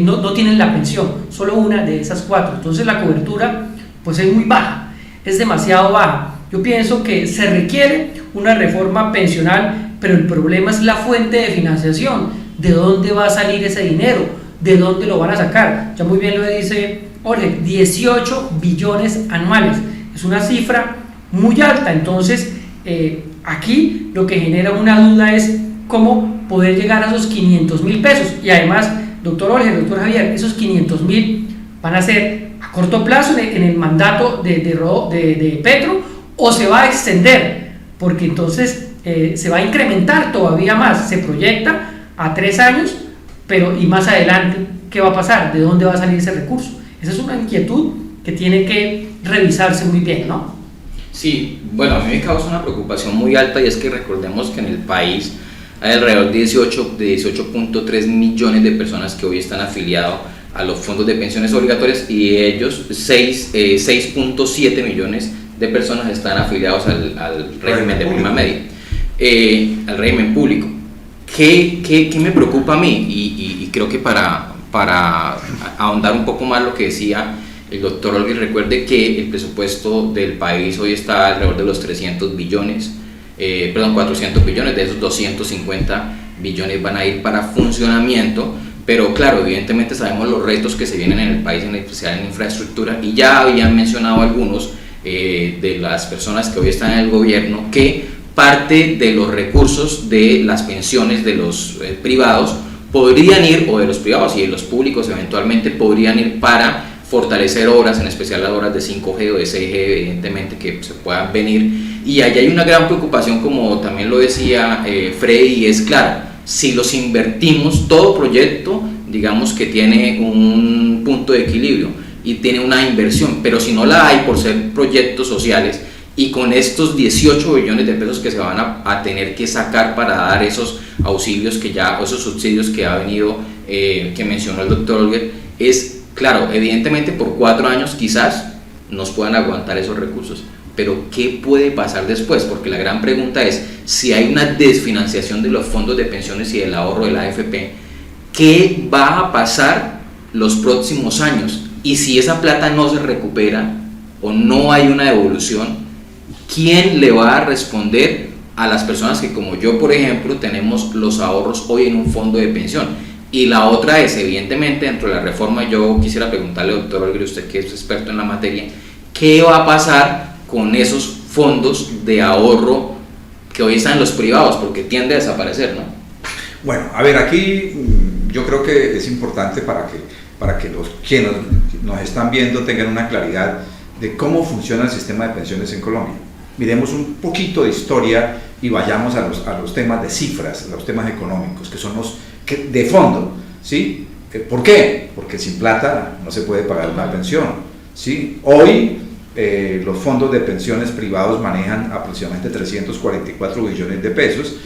no tienen la pensión, solo una de esas 4. Entonces la cobertura pues es muy baja, es demasiado baja. Yo pienso que se requiere una reforma pensional, pero el problema es la fuente de financiación. ¿De dónde va a salir ese dinero? ¿De dónde lo van a sacar? Ya muy bien lo dice Jorge, 18 billones anuales. Es una cifra muy alta. Entonces, aquí lo que genera una duda es cómo poder llegar a esos 500.000 pesos. Y además, doctor Jorge, doctor Javier, esos 500.000 van a ser a corto plazo en el mandato de Petro, o se va a extender, porque entonces se va a incrementar todavía más. Se proyecta a 3 años, pero y más adelante, ¿qué va a pasar? ¿De dónde va a salir ese recurso? Esa es una inquietud que tiene que revisarse muy bien, ¿no? Sí, bueno, a mí me causa una preocupación muy alta, y es que recordemos que en el país hay alrededor de 18.3 millones de personas que hoy están afiliados a los fondos de pensiones obligatorias, y de ellos 6.7 millones de personas están afiliados al régimen de prima media, al régimen público. ¿Qué me preocupa a mí? Y creo que para ahondar un poco más lo que decía el doctor Olguín, recuerde que el presupuesto del país hoy está alrededor de los 400 billones, de esos 250 billones van a ir para funcionamiento, pero claro, evidentemente sabemos los retos que se vienen en el país, en especial en infraestructura, y ya habían mencionado algunos de las personas que hoy están en el gobierno que parte de los recursos de las pensiones de los privados podrían ir, o de los privados y de los públicos eventualmente, podrían ir para fortalecer obras, en especial las obras de 5G o de 6G, evidentemente, que se puedan venir. Y allá hay una gran preocupación, como también lo decía Freddy, y es claro, si los invertimos, todo proyecto, digamos que tiene un punto de equilibrio y tiene una inversión, pero si no la hay por ser proyectos sociales, y con estos 18 billones de pesos que se van a tener que sacar para dar esos auxilios esos subsidios que ha venido, que mencionó el doctor Olguer, es claro, evidentemente por 4 años quizás nos puedan aguantar esos recursos, pero ¿qué puede pasar después? Porque la gran pregunta es, si hay una desfinanciación de los fondos de pensiones y del ahorro de la AFP, ¿qué va a pasar los próximos años? Y si esa plata no se recupera o no hay una devolución, ¿quién le va a responder a las personas que, como yo por ejemplo, tenemos los ahorros hoy en un fondo de pensión? Y la otra es, evidentemente, dentro de la reforma, yo quisiera preguntarle, doctor Olguín, usted que es experto en la materia, ¿qué va a pasar con esos fondos de ahorro que hoy están en los privados? Porque tiende a desaparecer, ¿no? Bueno, a ver, aquí yo creo que es importante para que los quienes nos están viendo tengan una claridad de cómo funciona el sistema de pensiones en Colombia. Miremos un poquito de historia y vayamos a los temas de cifras, a los temas económicos, que son los de fondo, ¿sí? ¿Por qué? Porque sin plata no se puede pagar una pensión, ¿sí? Hoy los fondos de pensiones privados manejan aproximadamente 344 billones de pesos,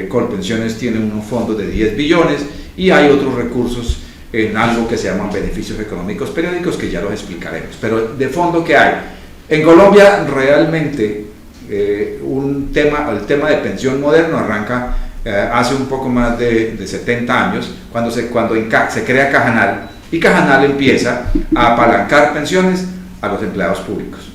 Colpensiones tiene unos fondos de 10 billones y hay otros recursos en algo que se llaman beneficios económicos periódicos, que ya los explicaremos. Pero de fondo, ¿qué hay? En Colombia realmente el tema de pensión moderno arranca hace un poco más de 70 años, cuando se crea Cajanal, y Cajanal empieza a apalancar pensiones a los empleados públicos.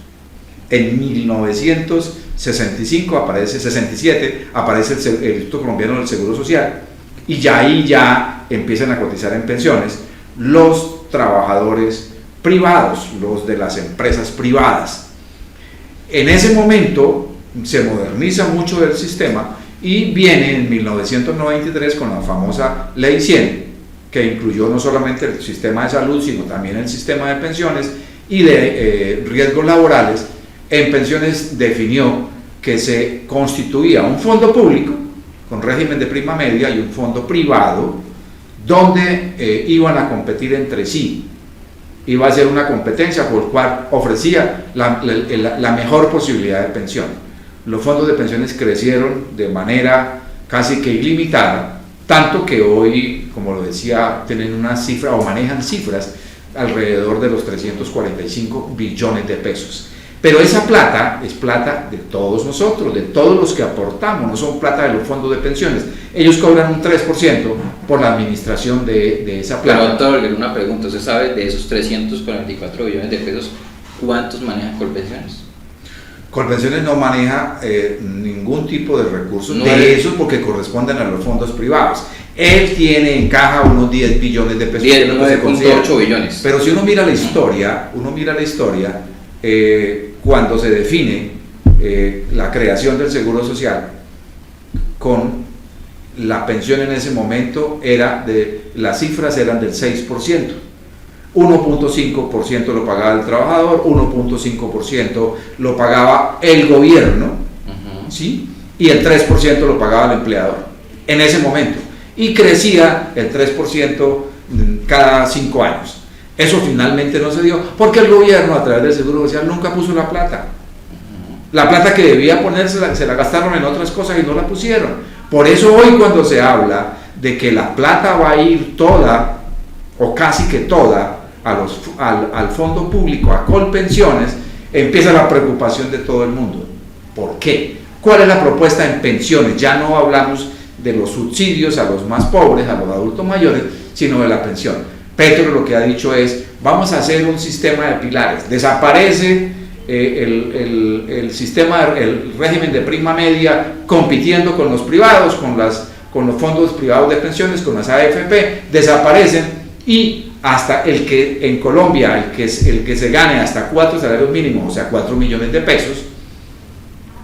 En 1965 67 aparece el Instituto Colombiano del Seguro Social, y ya ahí ya empiezan a cotizar en pensiones los trabajadores privados, los de las empresas privadas. En ese momento se moderniza mucho el sistema y viene en 1993 con la famosa Ley 100, que incluyó no solamente el sistema de salud, sino también el sistema de pensiones y de riesgos laborales. En pensiones definió que se constituía un fondo público con régimen de prima media y un fondo privado donde iban a competir entre sí. Iba a ser una competencia por cual ofrecía la mejor posibilidad de pensión. Los fondos de pensiones crecieron de manera casi que ilimitada, tanto que hoy, como lo decía, tienen una cifra o manejan cifras alrededor de los 345 billones de pesos. Pero esa plata es plata de todos nosotros, de todos los que aportamos, no son plata de los fondos de pensiones. Ellos cobran un 3% por la administración de esa plata. Pero doctor, una pregunta, ¿usted sabe de esos 344 billones de pesos cuántos maneja Colpensiones? Colpensiones no maneja ningún tipo de recursos no de esos porque corresponden a los fondos privados. Él tiene en caja unos 10 billones de pesos. 9.8 billones. Pero si uno mira la historia, cuando se define la creación del Seguro Social, con la pensión en ese momento las cifras eran del 6%, 1.5% lo pagaba el trabajador, 1.5% lo pagaba el gobierno, ¿sí? Y el 3% lo pagaba el empleador en ese momento, y crecía el 3% cada 5 años. Eso finalmente no se dio porque el gobierno a través del Seguro Social nunca puso la plata. La plata que debía ponerse se la gastaron en otras cosas y no la pusieron. Por eso hoy cuando se habla de que la plata va a ir toda o casi que toda al fondo público, a Colpensiones, empieza la preocupación de todo el mundo. ¿Por qué? ¿Cuál es la propuesta en pensiones? Ya no hablamos de los subsidios a los más pobres, a los adultos mayores, sino de la pensión. Petro lo que ha dicho es, vamos a hacer un sistema de pilares, desaparece el sistema, el régimen de prima media compitiendo con los privados, con los fondos privados de pensiones, con las AFP, desaparecen y hasta el que en Colombia, el que se gane hasta 4 salarios mínimos, o sea 4 millones de pesos,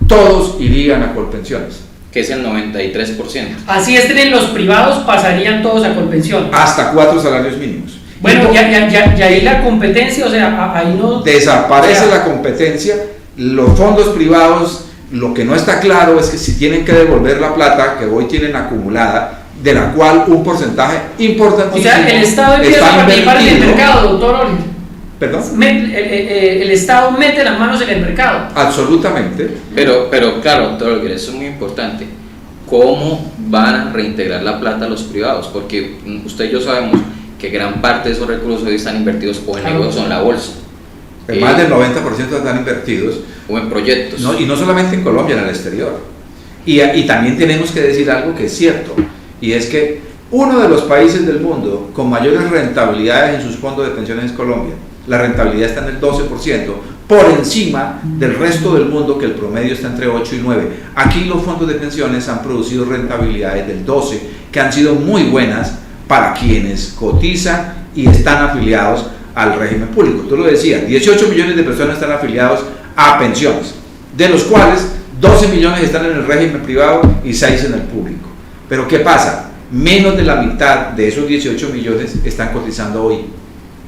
todos irían a Colpensiones. Que es el 93%. Así es, los privados pasarían todos a Colpensión. Hasta 4 salarios mínimos. Bueno, y ahí la competencia, o sea, ahí no... Desaparece la competencia, los fondos privados, lo que no está claro es que si tienen que devolver la plata que hoy tienen acumulada, de la cual un porcentaje importantísimo... O sea, el Estado empieza a participar en el mercado, doctor Oli. ¿Perdón? El Estado mete las manos en el mercado. Absolutamente. Pero claro, doctor, eso es muy importante. ¿Cómo van a reintegrar la plata a los privados? Porque usted y yo sabemos que gran parte de esos recursos hoy están invertidos o en negocios o en la bolsa. Más del 90% están invertidos. O en proyectos. Y no solamente en Colombia, en el exterior. Y también tenemos que decir algo que es cierto, y es que uno de los países del mundo con mayores rentabilidades en sus fondos de pensiones es Colombia. La rentabilidad está en el 12%, por encima del resto del mundo, que el promedio está entre 8 y 9. Aquí los fondos de pensiones han producido rentabilidades del 12, que han sido muy buenas para quienes cotizan y están afiliados al régimen público. Tú lo decías, 18 millones de personas están afiliados a pensiones, de los cuales 12 millones están en el régimen privado y 6 en el público. Pero ¿qué pasa? Menos de la mitad de esos 18 millones están cotizando hoy.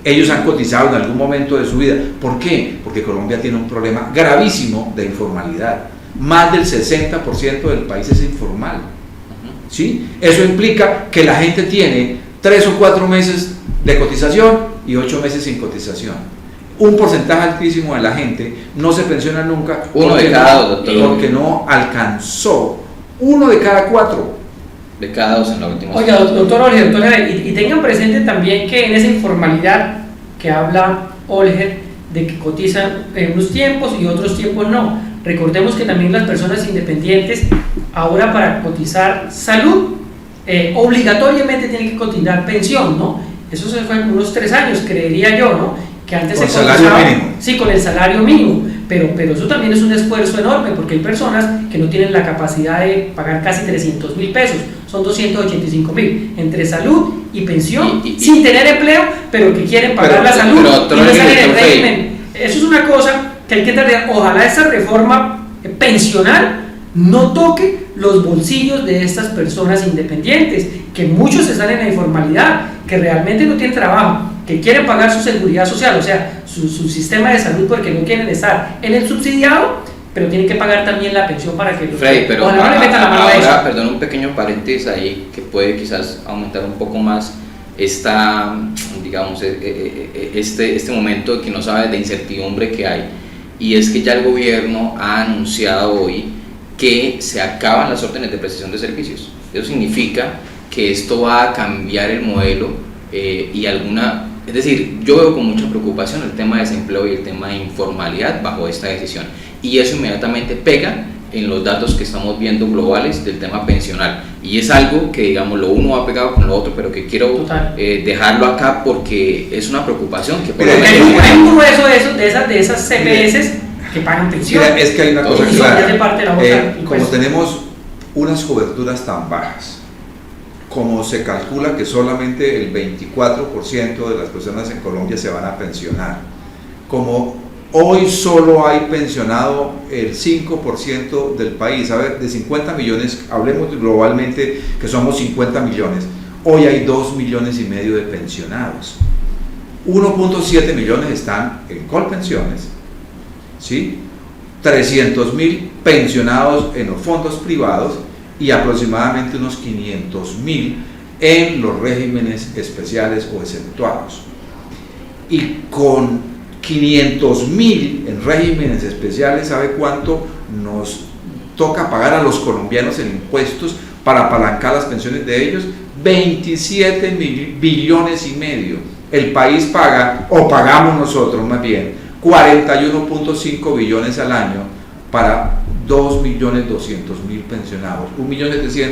Ellos han cotizado en algún momento de su vida. ¿Por qué? Porque Colombia tiene un problema gravísimo de informalidad. Más del 60% del país es informal. ¿Sí? Eso implica que la gente tiene 3 o 4 meses de cotización y 8 meses sin cotización. un porcentaje altísimo de la gente no se pensiona nunca. Uno de cada dos, doctor. Porque no alcanzó. 1 de cada 4. De cada 2 en la última. Oiga, doctor Olger, y tengan presente también que en esa informalidad que habla Olger, de que cotizan en unos tiempos y otros tiempos no. Recordemos que también las personas independientes, ahora para cotizar salud, obligatoriamente tienen que cotizar pensión, ¿no? Eso se fue en unos 3 años, creería yo, ¿no? Que antes con se salario cotizaba, mínimo. Sí, con el salario mínimo, pero eso también es un esfuerzo enorme, porque hay personas que no tienen la capacidad de pagar casi 300.000 pesos, son 285.000, entre salud y pensión, sin tener empleo, pero que quieren pagar la salud y no están en el régimen. Eso es una cosa que hay que entender. Ojalá esa reforma pensional no toque los bolsillos de estas personas independientes, que muchos están en la informalidad, que realmente no tienen trabajo, que quieren pagar su seguridad social, o sea, su sistema de salud, porque no quieren estar en el subsidiado, pero tienen que pagar también la pensión para que Freddy, pero ojalá no le metan la mano a eso. ahora, perdón, un pequeño paréntesis ahí que puede quizás aumentar un poco más esta, digamos, este momento que no sabe de incertidumbre que hay, y es que ya el gobierno ha anunciado hoy que se acaban las órdenes de prestación de servicios. Eso significa que esto va a cambiar el modelo y es decir, yo veo con mucha preocupación el tema de desempleo y el tema de informalidad bajo esta decisión, y eso inmediatamente pega en los datos que estamos viendo globales del tema pensional, y es algo que, digamos, lo uno va pegado con lo otro, pero que quiero dejarlo acá porque es una preocupación que hay un grueso de esas CPS que pagan pensión. Mira, es que hay una cosa clara, como tenemos unas coberturas tan bajas, como se calcula que solamente el 24% de las personas en Colombia se van a pensionar, como hoy solo hay pensionado el 5% del país, a ver, de 50 millones, hablemos globalmente que somos 50 millones, hoy hay 2,5 millones de pensionados, 1.7 millones están en Colpensiones, ¿sí? 300.000 pensionados en los fondos privados y aproximadamente unos 500.000 en los regímenes especiales o exceptuados. Y con 500.000 en regímenes especiales, ¿sabe cuánto nos toca pagar a los colombianos en impuestos para apalancar las pensiones de ellos? 27,5 billones. El país paga, o pagamos nosotros más bien, 41.5 billones al año para 2,200,000 pensionados, 1.700.000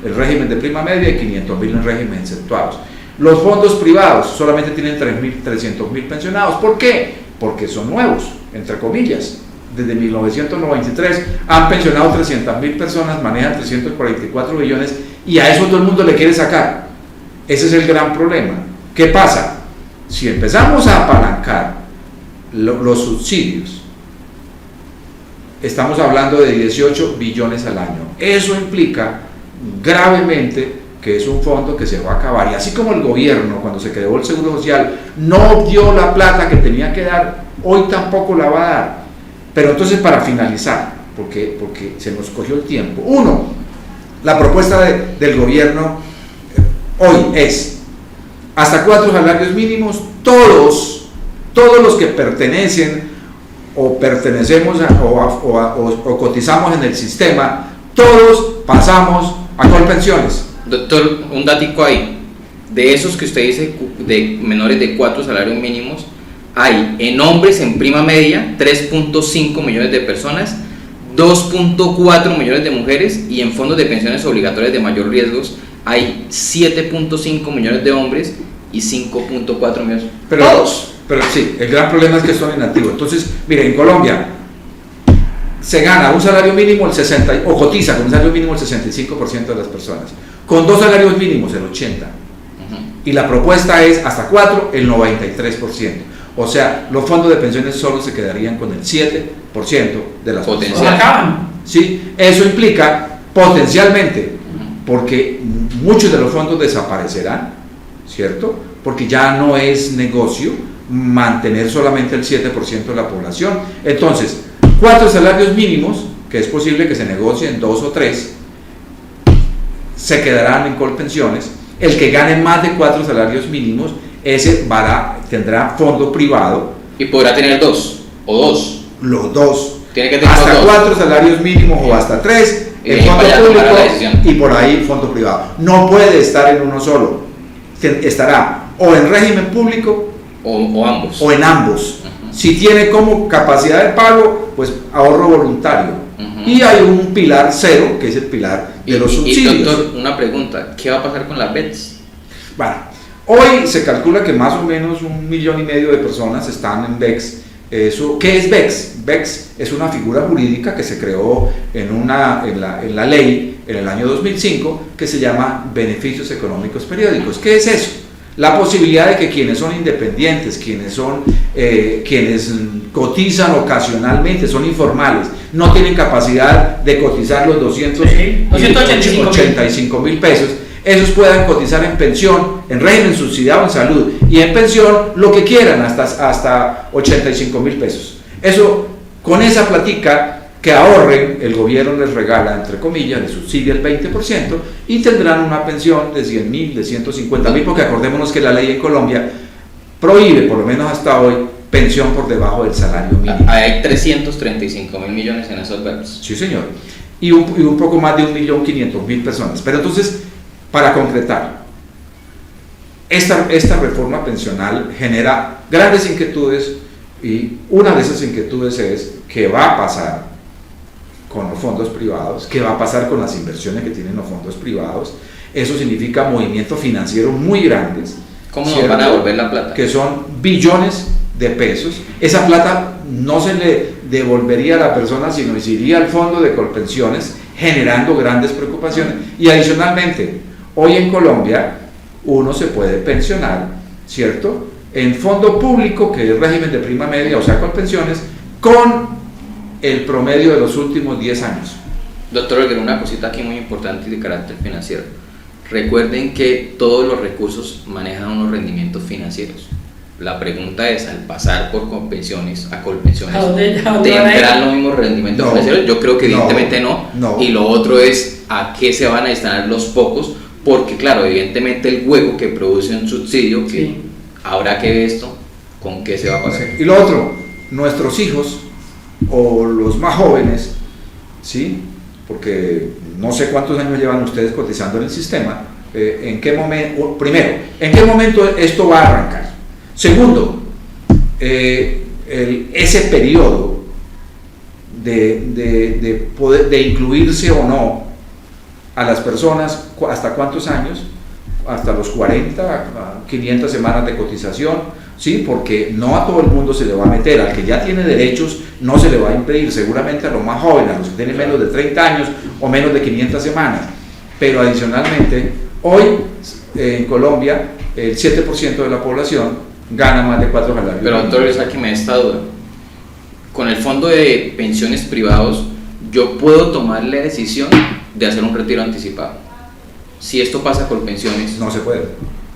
el régimen de prima media y 500.000 en régimen exceptuados. Los fondos privados solamente tienen 300.000 pensionados. ¿Por qué? Porque son nuevos, entre comillas. Desde 1993 han pensionado 300.000 personas, manejan 344 billones y a eso todo el mundo le quiere sacar. Ese es el gran problema. ¿Qué pasa? Si empezamos a apalancar los subsidios, estamos hablando de 18 billones al año. Eso implica gravemente que es un fondo que se va a acabar. Y así como el gobierno, cuando se creó el Seguro Social, no dio la plata que tenía que dar, hoy tampoco la va a dar. Pero entonces, para finalizar, porque se nos cogió el tiempo. Uno, la propuesta del gobierno hoy es hasta 4 salarios mínimos, todos los que pertenecen o pertenecemos o cotizamos en el sistema, todos pasamos a Colpensiones. Doctor, un datico ahí, de esos que usted dice de menores de 4 salarios mínimos, hay en hombres en prima media 3.5 millones de personas, 2.4 millones de mujeres, y en fondos de pensiones obligatorias de mayor riesgo hay 7.5 millones de hombres y 5.4 millones. Todos. Pero sí, el gran problema es que son inactivos. Entonces, mire, en Colombia se gana un salario mínimo el 60, o cotiza con un salario mínimo el 65% de las personas. Con 2 salarios mínimos el 80%. Y la propuesta es hasta 4 el 93%. O sea, los fondos de pensiones solo se quedarían con el 7% de las potenciales. ¿Sí? Eso implica potencialmente, porque muchos de los fondos desaparecerán, ¿cierto? Porque ya no es negocio mantener solamente el 7% de la población. Entonces, 4 salarios mínimos, que es posible que se negocien 2 o 3, se quedarán en Colpensiones. El que gane más de 4 salarios mínimos, ese tendrá fondo privado Y podrá tener 2 o 2. Los dos. Tiene que tener hasta 2. 4 salarios mínimos o hasta 3. Y El fondo vaya a tomar público la decisión. y por ahí fondo privado. No puede estar en uno solo. Estará o en régimen público o ambos. O en ambos. Si tiene como capacidad de pago, pues ahorro voluntario. Y hay un pilar 0, que es el pilar de los subsidios. Y doctor, una pregunta, ¿qué va a pasar con las BETS? Bueno, hoy se calcula que más o menos 1,5 millones de personas están en BECS. ¿Qué es BECS? BECS es una figura jurídica que se creó en la ley en el año 2005 que se llama Beneficios Económicos Periódicos. ¿Qué es eso? La posibilidad de que quienes son independientes, quienes cotizan ocasionalmente, son informales, no tienen capacidad de cotizar los 285,000 pesos, esos puedan cotizar en pensión, en régimen subsidiado en salud y en pensión lo que quieran hasta 85,000 pesos. Eso, con esa platica que ahorren, el gobierno les regala, entre comillas, les subsidia el 20% y tendrán una pensión de 100,000, de 150,000, porque acordémonos que la ley en Colombia prohíbe, por lo menos hasta hoy, pensión por debajo del salario mínimo. Hay 335.000 millones en esos BEPS. Sí, señor. Y un poco más de 1.500.000 personas. Pero entonces, para concretar, esta reforma pensional genera grandes inquietudes y una de esas inquietudes es qué va a pasar con los fondos privados, qué va a pasar con las inversiones que tienen los fondos privados. Eso significa movimientos financieros muy grandes. ¿Cómo nos van a devolver la plata? Que son billones de pesos. Esa plata no se le devolvería a la persona, sino se iría al fondo de Colpensiones, generando grandes preocupaciones. Y adicionalmente, hoy en Colombia uno se puede pensionar, ¿cierto?, en fondo público, que es régimen de prima media, o sea, Colpensiones, con el promedio de los últimos 10 años. Doctor Olguer, una cosita aquí muy importante y de carácter financiero. Recuerden que todos los recursos manejan unos rendimientos financieros. La pregunta es, al pasar por Colpensiones a Colpensiones, ¿tendrán los mismos rendimientos financieros? Yo creo que evidentemente no. Y lo otro es, ¿a qué se van a destinar los pocos? Porque claro, evidentemente el hueco que produce un subsidio, que habrá que ver esto, ¿con qué se va a pasar? Y lo otro, nuestros hijos o los más jóvenes, ¿sí?, porque no sé cuántos años llevan ustedes cotizando en el sistema, ¿en qué momento, primero, en qué momento esto va a arrancar? Segundo, ese periodo de incluirse o no a las personas, ¿hasta cuántos años? Hasta los 40, 500 semanas de cotización, ¿sí? Porque no a todo el mundo se le va a meter, al que ya tiene derechos no se le va a impedir, seguramente a los más jóvenes, a los que tienen menos de 30 años o menos de 500 semanas, pero adicionalmente, hoy en Colombia el 7% de la población gana más de 4 salarios. Pero doctor, es aquí me da esta duda, con el fondo de pensiones privados, ¿yo puedo tomar la decisión de hacer un retiro anticipado? Si esto pasa con pensiones, no se puede.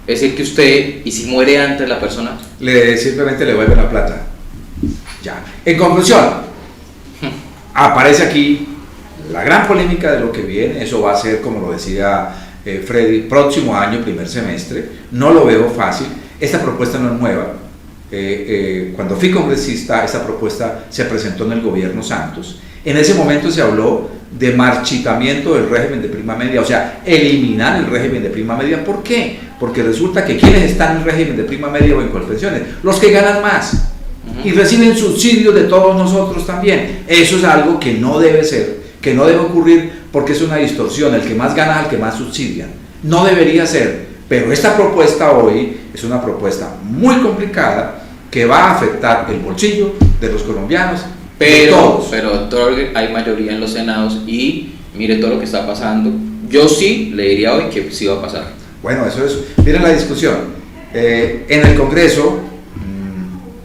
Es decir, que usted, y si muere antes la persona, simplemente le vuelven la plata. Ya. En conclusión, aparece aquí la gran polémica de lo que viene. Eso va a ser, como lo decía Freddy, próximo año, primer semestre. No lo veo fácil. Esta propuesta no es nueva. Cuando fui congresista, esta propuesta se presentó en el gobierno Santos. En ese momento se habló de marchitamiento del régimen de prima media, o sea, eliminar el régimen de prima media. ¿Por qué? Porque resulta que quienes están en régimen de prima media o en Colpensiones, los que ganan más y reciben subsidios de todos nosotros también. Eso es algo que no debe ser, que no debe ocurrir, porque es una distorsión. El que más gana es el que más subsidia. No debería ser, pero esta propuesta hoy es una propuesta muy complicada que va a afectar el bolsillo de los colombianos. Pero doctor, hay mayoría en los senados y mire todo lo que está pasando. Yo sí le diría hoy que sí va a pasar. Bueno, eso es, miren la discusión. En el Congreso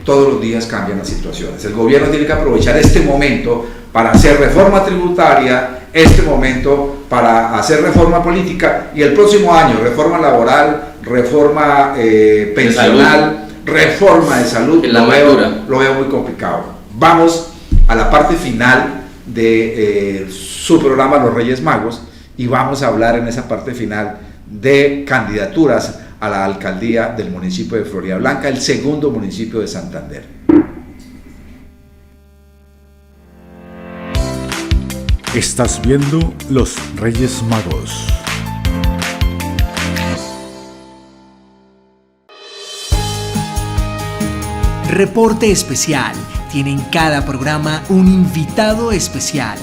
todos los días cambian las situaciones. El gobierno tiene que aprovechar este momento para hacer reforma tributaria, este momento para hacer reforma política, y el próximo año reforma laboral, reforma pensional, reforma de salud. Lo veo muy complicado. Vamos a la parte final de su programa Los Reyes Magos, y vamos a hablar en esa parte final de candidaturas a la alcaldía del municipio de Floridablanca, el segundo municipio de Santander. Estás viendo Los Reyes Magos. Reporte especial. Tiene en cada programa un invitado especial.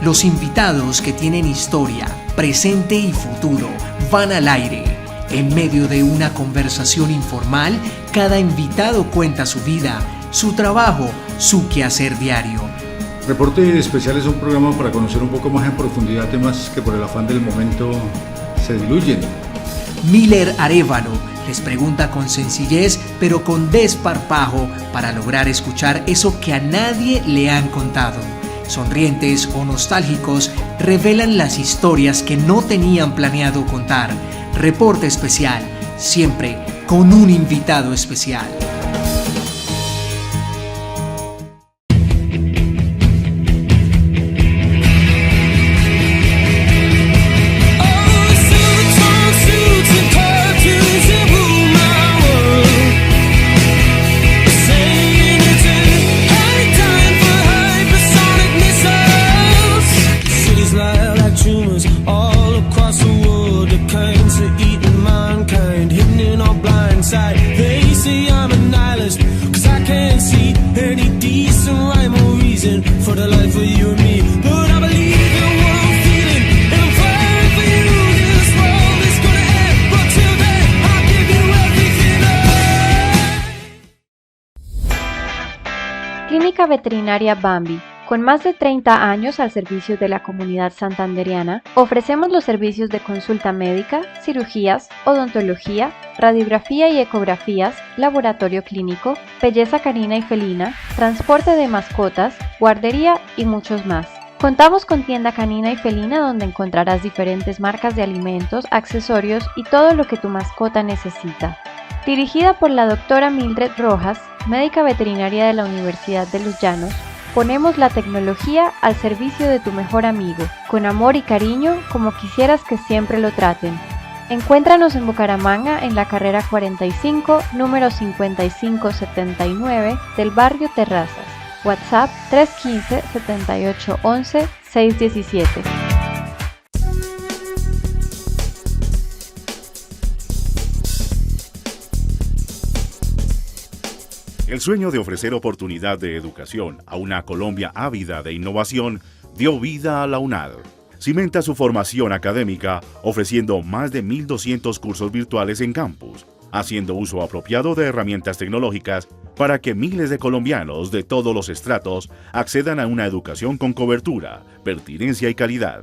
Los invitados que tienen historia, presente y futuro van al aire. En medio de una conversación informal, cada invitado cuenta su vida, su trabajo, su quehacer diario. Reporte Especial es un programa para conocer un poco más en profundidad temas que por el afán del momento se diluyen. Miller Arévalo les pregunta con sencillez pero con desparpajo para lograr escuchar eso que a nadie le han contado. Sonrientes o nostálgicos, revelan las historias que no tenían planeado contar. Reporte Especial, siempre con un invitado especial. Clínica Veterinaria Bambi. Con más de 30 años al servicio de la comunidad santanderiana, ofrecemos los servicios de consulta médica, cirugías, odontología, radiografía y ecografías, laboratorio clínico, belleza canina y felina, transporte de mascotas, guardería y muchos más. Contamos con tienda canina y felina donde encontrarás diferentes marcas de alimentos, accesorios y todo lo que tu mascota necesita. Dirigida por la doctora Mildred Rojas, médica veterinaria de la Universidad de Los Llanos, ponemos la tecnología al servicio de tu mejor amigo, con amor y cariño como quisieras que siempre lo traten. Encuéntranos en Bucaramanga en la carrera 45, número 5579 del barrio Terrazas. WhatsApp 315-7811-617. El sueño de ofrecer oportunidad de educación a una Colombia ávida de innovación dio vida a la UNAD. Cimenta su formación académica ofreciendo más de 1.200 cursos virtuales en campus, haciendo uso apropiado de herramientas tecnológicas para que miles de colombianos de todos los estratos accedan a una educación con cobertura, pertinencia y calidad.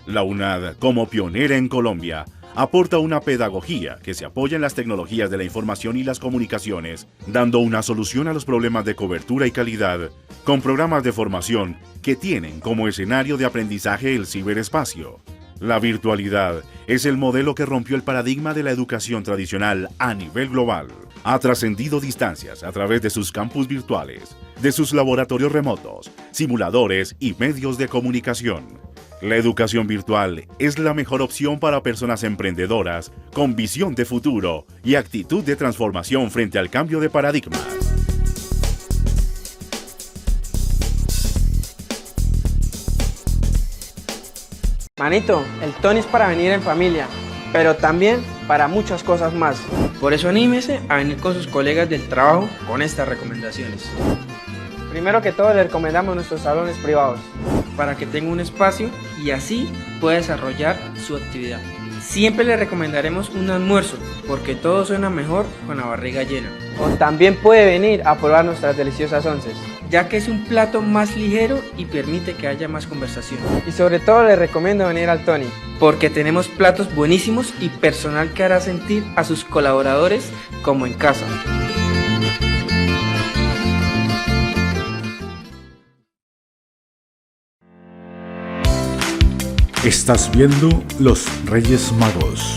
La UNAD, como pionera en Colombia, aporta una pedagogía que se apoya en las tecnologías de la información y las comunicaciones, dando una solución a los problemas de cobertura y calidad, con programas de formación que tienen como escenario de aprendizaje el ciberespacio. La virtualidad es el modelo que rompió el paradigma de la educación tradicional a nivel global. Ha trascendido distancias a través de sus campus virtuales, de sus laboratorios remotos, simuladores y medios de comunicación. La educación virtual es la mejor opción para personas emprendedoras con visión de futuro y actitud de transformación frente al cambio de paradigmas. Manito, el Tony es para venir en familia, pero también para muchas cosas más. Por eso anímese a venir con sus colegas del trabajo con estas recomendaciones. Primero que todo, le recomendamos nuestros salones privados para que tenga un espacio y así pueda desarrollar su actividad. Siempre le recomendaremos un almuerzo porque todo suena mejor con la barriga llena. O también puede venir a probar nuestras deliciosas onces, ya que es un plato más ligero y permite que haya más conversación. Y sobre todo le recomiendo venir al Tony porque tenemos platos buenísimos y personal que hará sentir a sus colaboradores como en casa. Estás viendo Los Reyes Magos.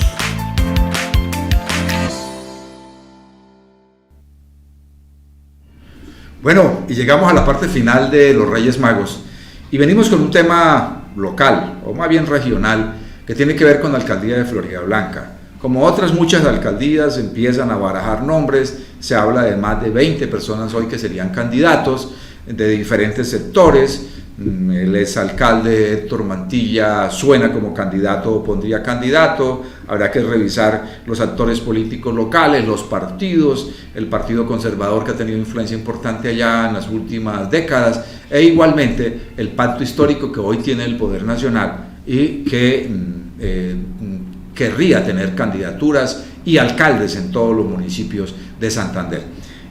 Bueno, y llegamos a la parte final de Los Reyes Magos y venimos con un tema local, o más bien regional, que tiene que ver con la alcaldía de Floridablanca. Como otras muchas alcaldías empiezan a barajar nombres, se habla de más de 20 personas hoy que serían candidatos de diferentes sectores, El exalcalde Héctor Mantilla suena como candidato o pondría candidato. Habrá que revisar los actores políticos locales, los partidos, el Partido Conservador, que ha tenido influencia importante allá en las últimas décadas, e igualmente el pacto histórico que hoy tiene el poder nacional y que querría tener candidaturas y alcaldes en todos los municipios de Santander.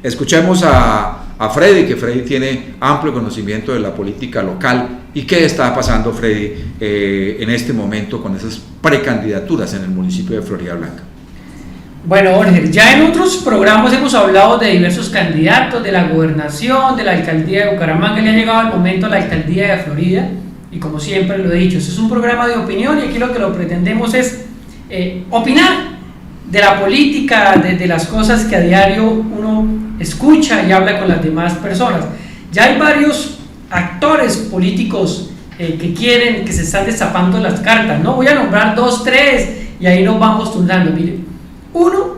Escuchemos a Freddy, que Freddy tiene amplio conocimiento de la política local. ¿Y qué está pasando, Freddy, en este momento con esas precandidaturas en el municipio de Florida Blanca? Bueno, Jorge, ya en otros programas hemos hablado de diversos candidatos, de la gobernación, de la alcaldía de Bucaramanga. Le ha llegado el momento a la alcaldía de Florida, y como siempre lo he dicho, este es un programa de opinión, y aquí lo que lo pretendemos es opinar de la política, de las cosas que a diario uno escucha y habla con las demás personas. Ya hay varios actores políticos que se están destapando las cartas, ¿no? Voy a nombrar 2, 3 y ahí nos vamos turnando. Mire, uno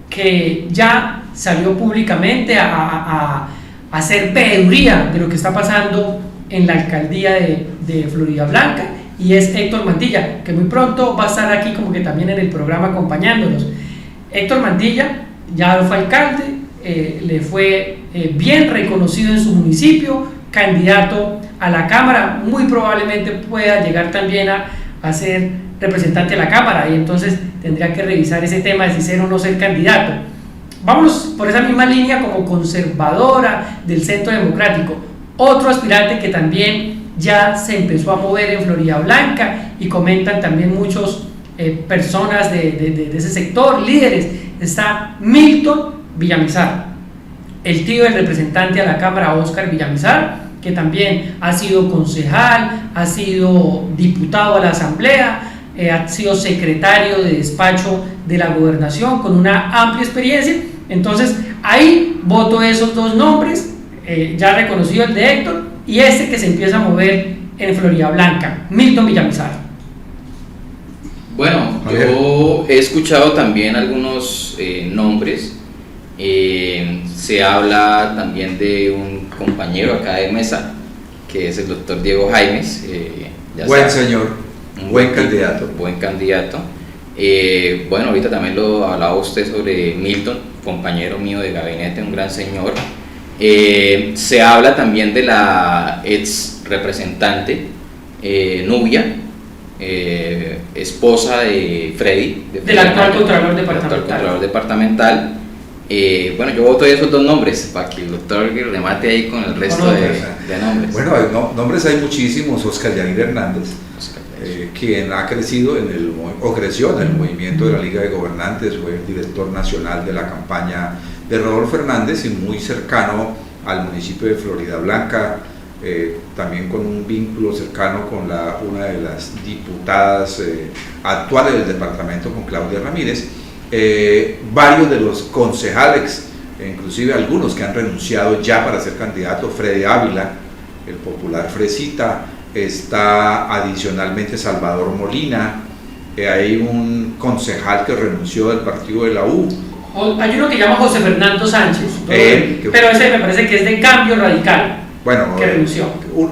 que ya salió públicamente a hacer peduría de lo que está pasando en la alcaldía de Florida Blanca, y es Héctor Mantilla, que muy pronto va a estar aquí como que también en el programa acompañándonos. Héctor Mantilla ya fue alcalde, le fue bien reconocido en su municipio, candidato a la Cámara, muy probablemente pueda llegar también a ser representante de la Cámara, y entonces tendría que revisar ese tema de si ser o no ser candidato. Vámonos por esa misma línea como conservadora del Centro Democrático, otro aspirante que también ya se empezó a mover en Florida Blanca, y comentan también muchos personas de ese sector, líderes. Está Milton Villamizar, el tío del representante a la Cámara, Óscar Villamizar, que también ha sido concejal, ha sido diputado a la Asamblea, ha sido secretario de despacho de la gobernación con una amplia experiencia. Entonces ahí voto esos 2 nombres, ya reconocido el de Héctor y este que se empieza a mover en Florida Blanca, Milton Villamizar. Bueno, yo he escuchado también algunos nombres. Se habla también de un compañero acá de mesa, que es el doctor Diego Jaimes. Buen señor, buen candidato. Buen candidato. Bueno, ahorita también lo hablaba usted sobre Milton, compañero mío de gabinete, un gran señor. Se habla también de la ex representante Nubia, esposa de Freddy, del actual Contralor Departamental. Bueno, yo voto esos 2 nombres para que el doctor remate ahí con el resto de nombres. Bueno, nombres hay muchísimos. Oscar Yair Hernández, quien ha crecido creció en el movimiento de la Liga de Gobernantes, fue el director nacional de la campaña de Rodolfo Hernández y muy cercano al municipio de Florida Blanca, también con un vínculo cercano con una de las diputadas actuales del departamento, con Claudia Ramírez. Varios de los concejales, inclusive algunos que han renunciado ya para ser candidatos, Freddy Ávila, el popular Fresita, está adicionalmente Salvador Molina, hay un concejal que renunció del partido de la U. Hay uno que llama José Fernando Sánchez, pero ese me parece que es de Cambio Radical, que renunció.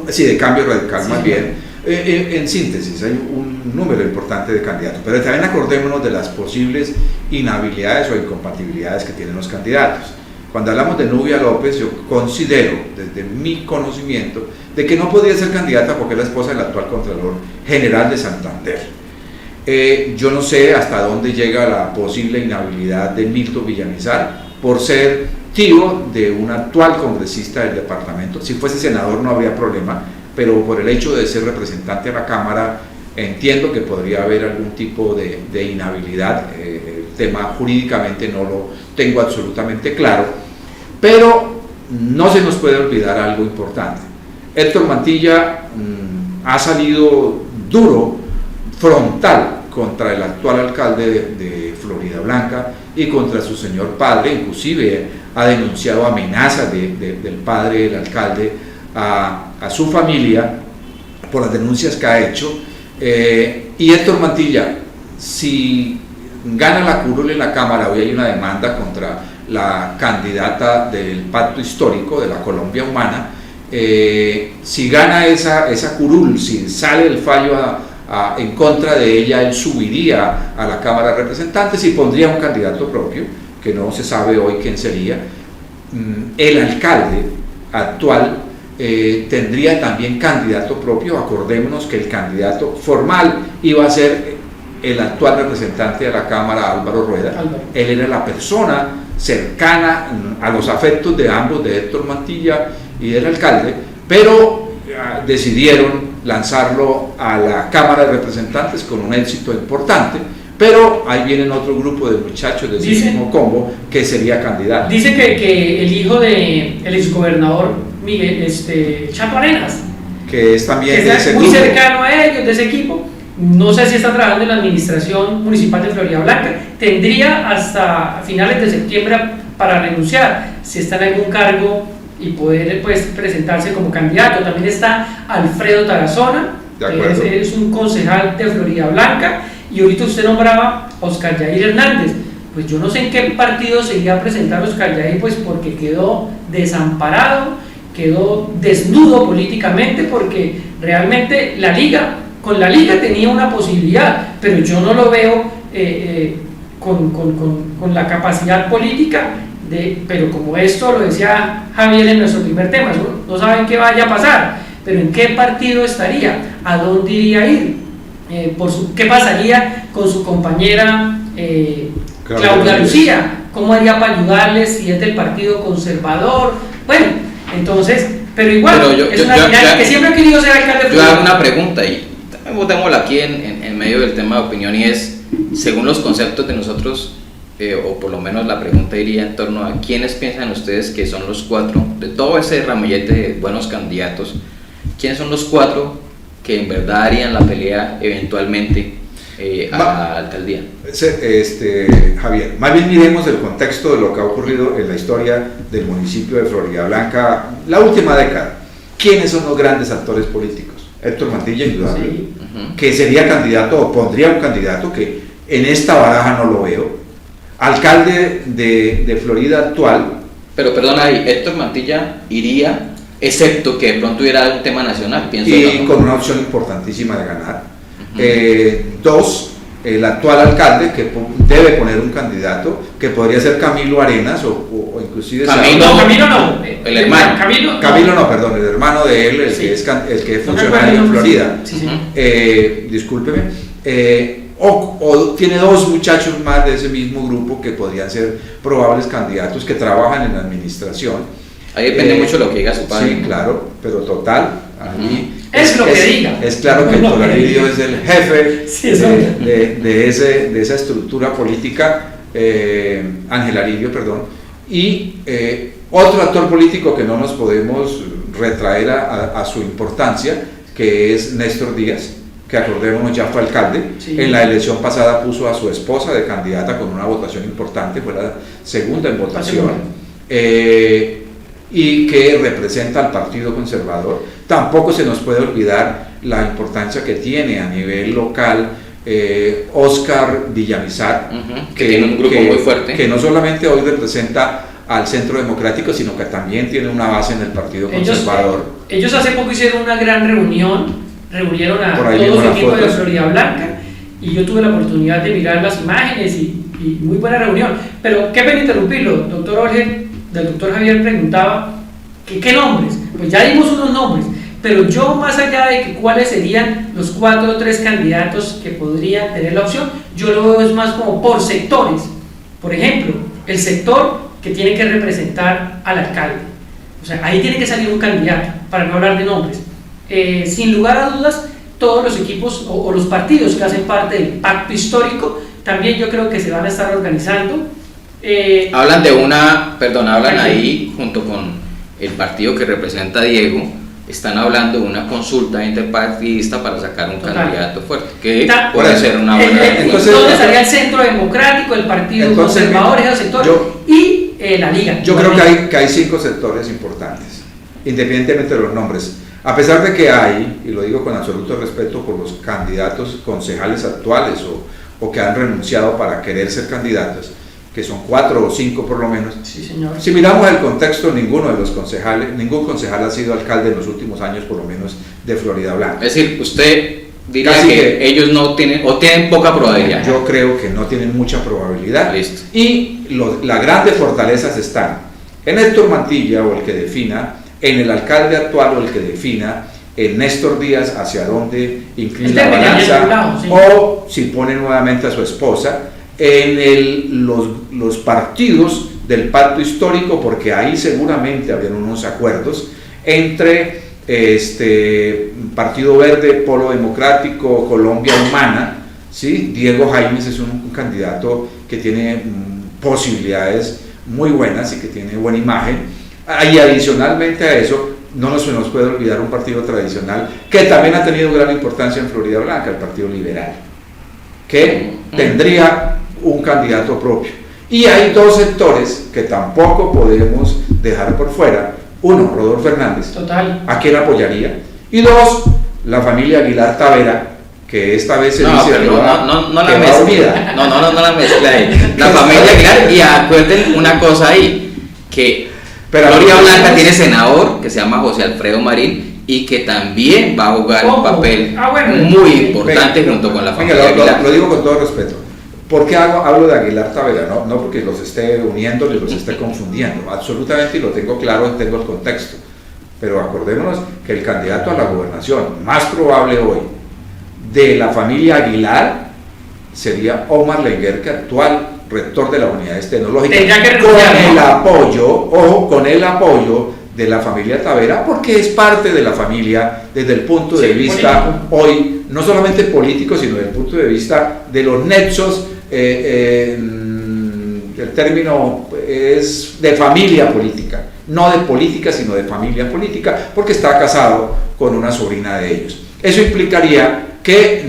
Sí, de Cambio Radical, más bien. En síntesis, hay un número importante de candidatos, pero también acordémonos de las posibles inhabilidades o incompatibilidades que tienen los candidatos. Cuando hablamos de Nubia López, yo considero, desde mi conocimiento, de que no podría ser candidata porque es la esposa del actual Contralor General de Santander. Yo no sé hasta dónde llega la posible inhabilidad de Milton Villamizar por ser tío de un actual congresista del departamento. Si fuese senador no habría problema, pero por el hecho de ser representante a la Cámara entiendo que podría haber algún tipo de inhabilidad. El tema jurídicamente no lo tengo absolutamente claro, pero no se nos puede olvidar algo importante. Héctor Mantilla ha salido duro, frontal contra el actual alcalde de Florida Blanca y contra su señor padre, inclusive ha denunciado amenazas del padre del alcalde a su familia por las denuncias que ha hecho. Y Héctor Mantilla, si gana la curul en la Cámara, hoy hay una demanda contra la candidata del Pacto Histórico de la Colombia Humana, si gana esa curul, si sale el fallo en contra de ella, él subiría a la Cámara de Representantes y pondría un candidato propio, que no se sabe hoy quién sería. El alcalde actual tendría también candidato propio. Acordémonos que el candidato formal iba a ser el actual representante de la Cámara, Álvaro Rueda. Él era la persona cercana a los afectos de ambos, de Héctor Mantilla y del alcalde, pero decidieron lanzarlo a la Cámara de Representantes con un éxito importante, pero ahí vienen otro grupo de muchachos del mismo combo que sería candidato. Dice que el hijo del exgobernador Miguel Chato Arenas, que es también de ese muy grupo, cercano a ellos, de ese equipo, no sé si está trabajando en la administración municipal de Florida Blanca, tendría hasta finales de septiembre para renunciar, si está en algún cargo y poder pues presentarse como candidato. También está Alfredo Tarazona, que es un concejal de Florida Blanca, y ahorita usted nombraba a Oscar Yair Hernández. Pues yo no sé en qué partido se iba a presentar Oscar Yair, pues porque quedó desamparado, quedó desnudo políticamente, porque realmente con la liga tenía una posibilidad, pero yo no lo veo con la capacidad política. Pero como esto lo decía Javier en nuestro primer tema, no saben qué vaya a pasar, pero en qué partido estaría, a dónde iría a ir, qué pasaría con su compañera Claudia Lucía, cómo haría para ayudarles si es del Partido Conservador. Bueno, entonces, pero igual, es una dinámica que siempre he querido ser alcalde. Yo hago una pregunta y también votémosla aquí en medio del tema de opinión, y es, según los conceptos de nosotros, o por lo menos la pregunta iría en torno a quiénes piensan ustedes que son los 4, de todo ese ramillete de buenos candidatos, quiénes son los 4 que en verdad harían la pelea eventualmente a la alcaldía. Javier, más bien miremos el contexto de lo que ha ocurrido en la historia del municipio de Florida Blanca la última década. ¿Quiénes son los grandes actores políticos? Héctor Mantilla, indudable, que sería candidato o pondría un candidato que en esta baraja no lo veo. Alcalde de Florida actual. Pero perdona ahí, Héctor Mantilla iría, excepto que de pronto hubiera un tema nacional, pienso yo, y con una opción importantísima de ganar. 2, el actual alcalde, que debe poner un candidato, que podría ser Camilo Arenas o inclusive... Camilo no, el hermano. Camilo no, perdón, el hermano de él, el que es funcionario en Florida. Discúlpeme. O tiene 2 muchachos más de ese mismo grupo que podrían ser probables candidatos, que trabajan en la administración. Ahí depende mucho de lo que diga su padre. Sí, claro, pero total, ahí es lo que diga. Es claro que Héctor Alirio es el jefe de esa estructura política, Ángel Alirio, perdón, y otro actor político que no nos podemos retraer a su importancia, que es Néstor Díaz, que acordémonos ya fue alcalde. En la elección pasada puso a su esposa de candidata con una votación importante, fue la segunda en votación, y que representa al Partido Conservador. Tampoco se nos puede olvidar la importancia que tiene a nivel local Óscar Villamizar, que tiene un grupo muy fuerte, que no solamente hoy representa al Centro Democrático, sino que también tiene una base en el Partido Conservador. Ellos hace poco hicieron una gran reunieron a todo su equipo de Florida Blanca, y yo tuve la oportunidad de mirar las imágenes y muy buena reunión. Pero qué pena interrumpirlo, del doctor Javier preguntaba ¿qué nombres? Pues ya dimos unos nombres, pero yo, más allá de que cuáles serían los 4 o 3 candidatos que podrían tener la opción, yo lo veo es más como por sectores. Por ejemplo, el sector que tiene que representar al alcalde, o sea, ahí tiene que salir un candidato, para no hablar de nombres. Sin lugar a dudas, todos los equipos o los partidos que hacen parte del pacto histórico, también yo creo que se van a estar organizando. Hablan ahí junto con el partido que representa a Diego, están hablando de una consulta interpartidista para sacar un candidato fuerte, que puede ser una buena. Entonces, ¿dónde estaría el Centro Democrático, el Partido Conservador, ese sector y la Liga? Yo creo que hay 5 sectores importantes, independientemente de los nombres. A pesar de que hay, y lo digo con absoluto respeto por los candidatos concejales actuales o que han renunciado para querer ser candidatos, que son 4 o 5 por lo menos. Sí, señor. Si miramos el contexto, ningún concejal ha sido alcalde en los últimos años, por lo menos de Florida Blanca. Es decir, usted diría que ellos no tienen, o tienen poca probabilidad. Yo creo que no tienen mucha probabilidad. Listo. Y las grandes fortalezas están en Héctor Mantilla, o el que defina, en el alcalde actual, o el que defina, en Néstor Díaz, hacia dónde inclina la balanza, sí. O si pone nuevamente a su esposa, en los partidos del pacto histórico, porque ahí seguramente habían unos acuerdos entre Partido Verde, Polo Democrático, Colombia Humana, ¿sí? Diego Jaimes es un candidato que tiene posibilidades muy buenas y que tiene buena imagen, y adicionalmente a eso no se nos puede olvidar un partido tradicional que también ha tenido gran importancia en Florida Blanca, el Partido Liberal, que tendría un candidato propio. Y hay dos sectores que tampoco podemos dejar por fuera. Uno, Rodolfo Hernández, total, a quien apoyaría, y dos, la familia Aguilar Tavera, que esta vez se dice que va unida. No la mezcla ahí. La familia Aguilar, y acuerden una cosa ahí, que Florida Blanca tiene senador que se llama José Alfredo Marín y que también va a jugar un papel muy importante junto con la familia Aguilar. Lo digo con todo respeto. ¿Por qué hablo de Aguilar Tavera? No porque los esté uniendo ni los esté confundiendo, absolutamente, y lo tengo claro, tengo el contexto. Pero acordémonos que el candidato a la gobernación más probable hoy de la familia Aguilar sería Omar Lenguer, que actual rector de la Unidades Tecnológicas, con el apoyo de la familia Tavera, porque es parte de la familia desde el punto de vista hoy, no solamente político, sino desde el punto de vista de los nexos. El término es de familia política, no de política, sino de familia política, porque está casado con una sobrina de ellos. Eso implicaría que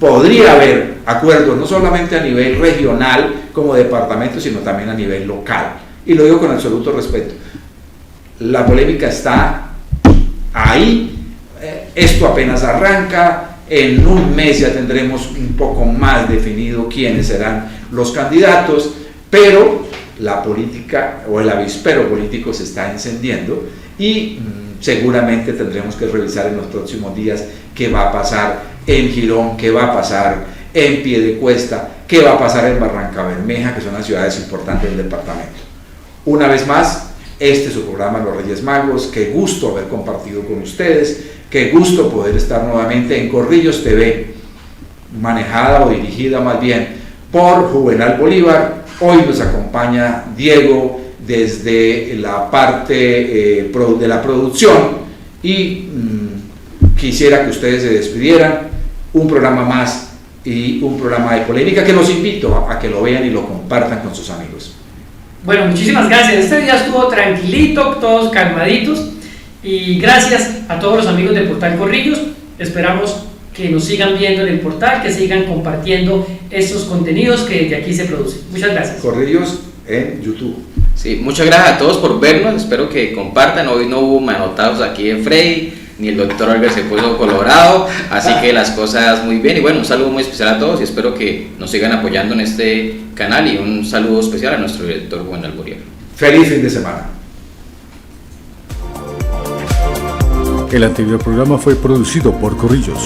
podría haber acuerdos no solamente a nivel regional como departamento, sino también a nivel local. Y lo digo con absoluto respeto. La polémica está ahí, esto apenas arranca. En un mes ya tendremos un poco más definido quiénes serán los candidatos, pero la política o el avispero político se está encendiendo y seguramente tendremos que revisar en los próximos días qué va a pasar en Girón, qué va a pasar en Piedecuesta, qué va a pasar en Barrancabermeja, que son las ciudades importantes del departamento. Una vez más, este es su programa Los Reyes Magos. Qué gusto haber compartido con ustedes. Qué gusto poder estar nuevamente en Corrillos TV, manejada o dirigida más bien por Juvenal Bolívar. Hoy nos acompaña Diego desde la parte de la producción y quisiera que ustedes se despidieran. Un programa más y un programa de polémica que los invito a que lo vean y lo compartan con sus amigos. Bueno, muchísimas gracias. Este día estuvo tranquilito, todos calmaditos. Y gracias a todos los amigos del portal Corrillos. Esperamos que nos sigan viendo en el portal, que sigan compartiendo estos contenidos que desde aquí se producen. Muchas gracias. Corrillos en YouTube. Sí, muchas gracias a todos por vernos. Espero que compartan. Hoy no hubo manotados aquí en Freddy, ni el doctor Olga se puso colorado. Así que las cosas muy bien. Y bueno, un saludo muy especial a todos y espero que nos sigan apoyando en este canal. Y un saludo especial a nuestro director Juvenal Bolívar. Feliz fin de semana. El anterior programa fue producido por Corrillos.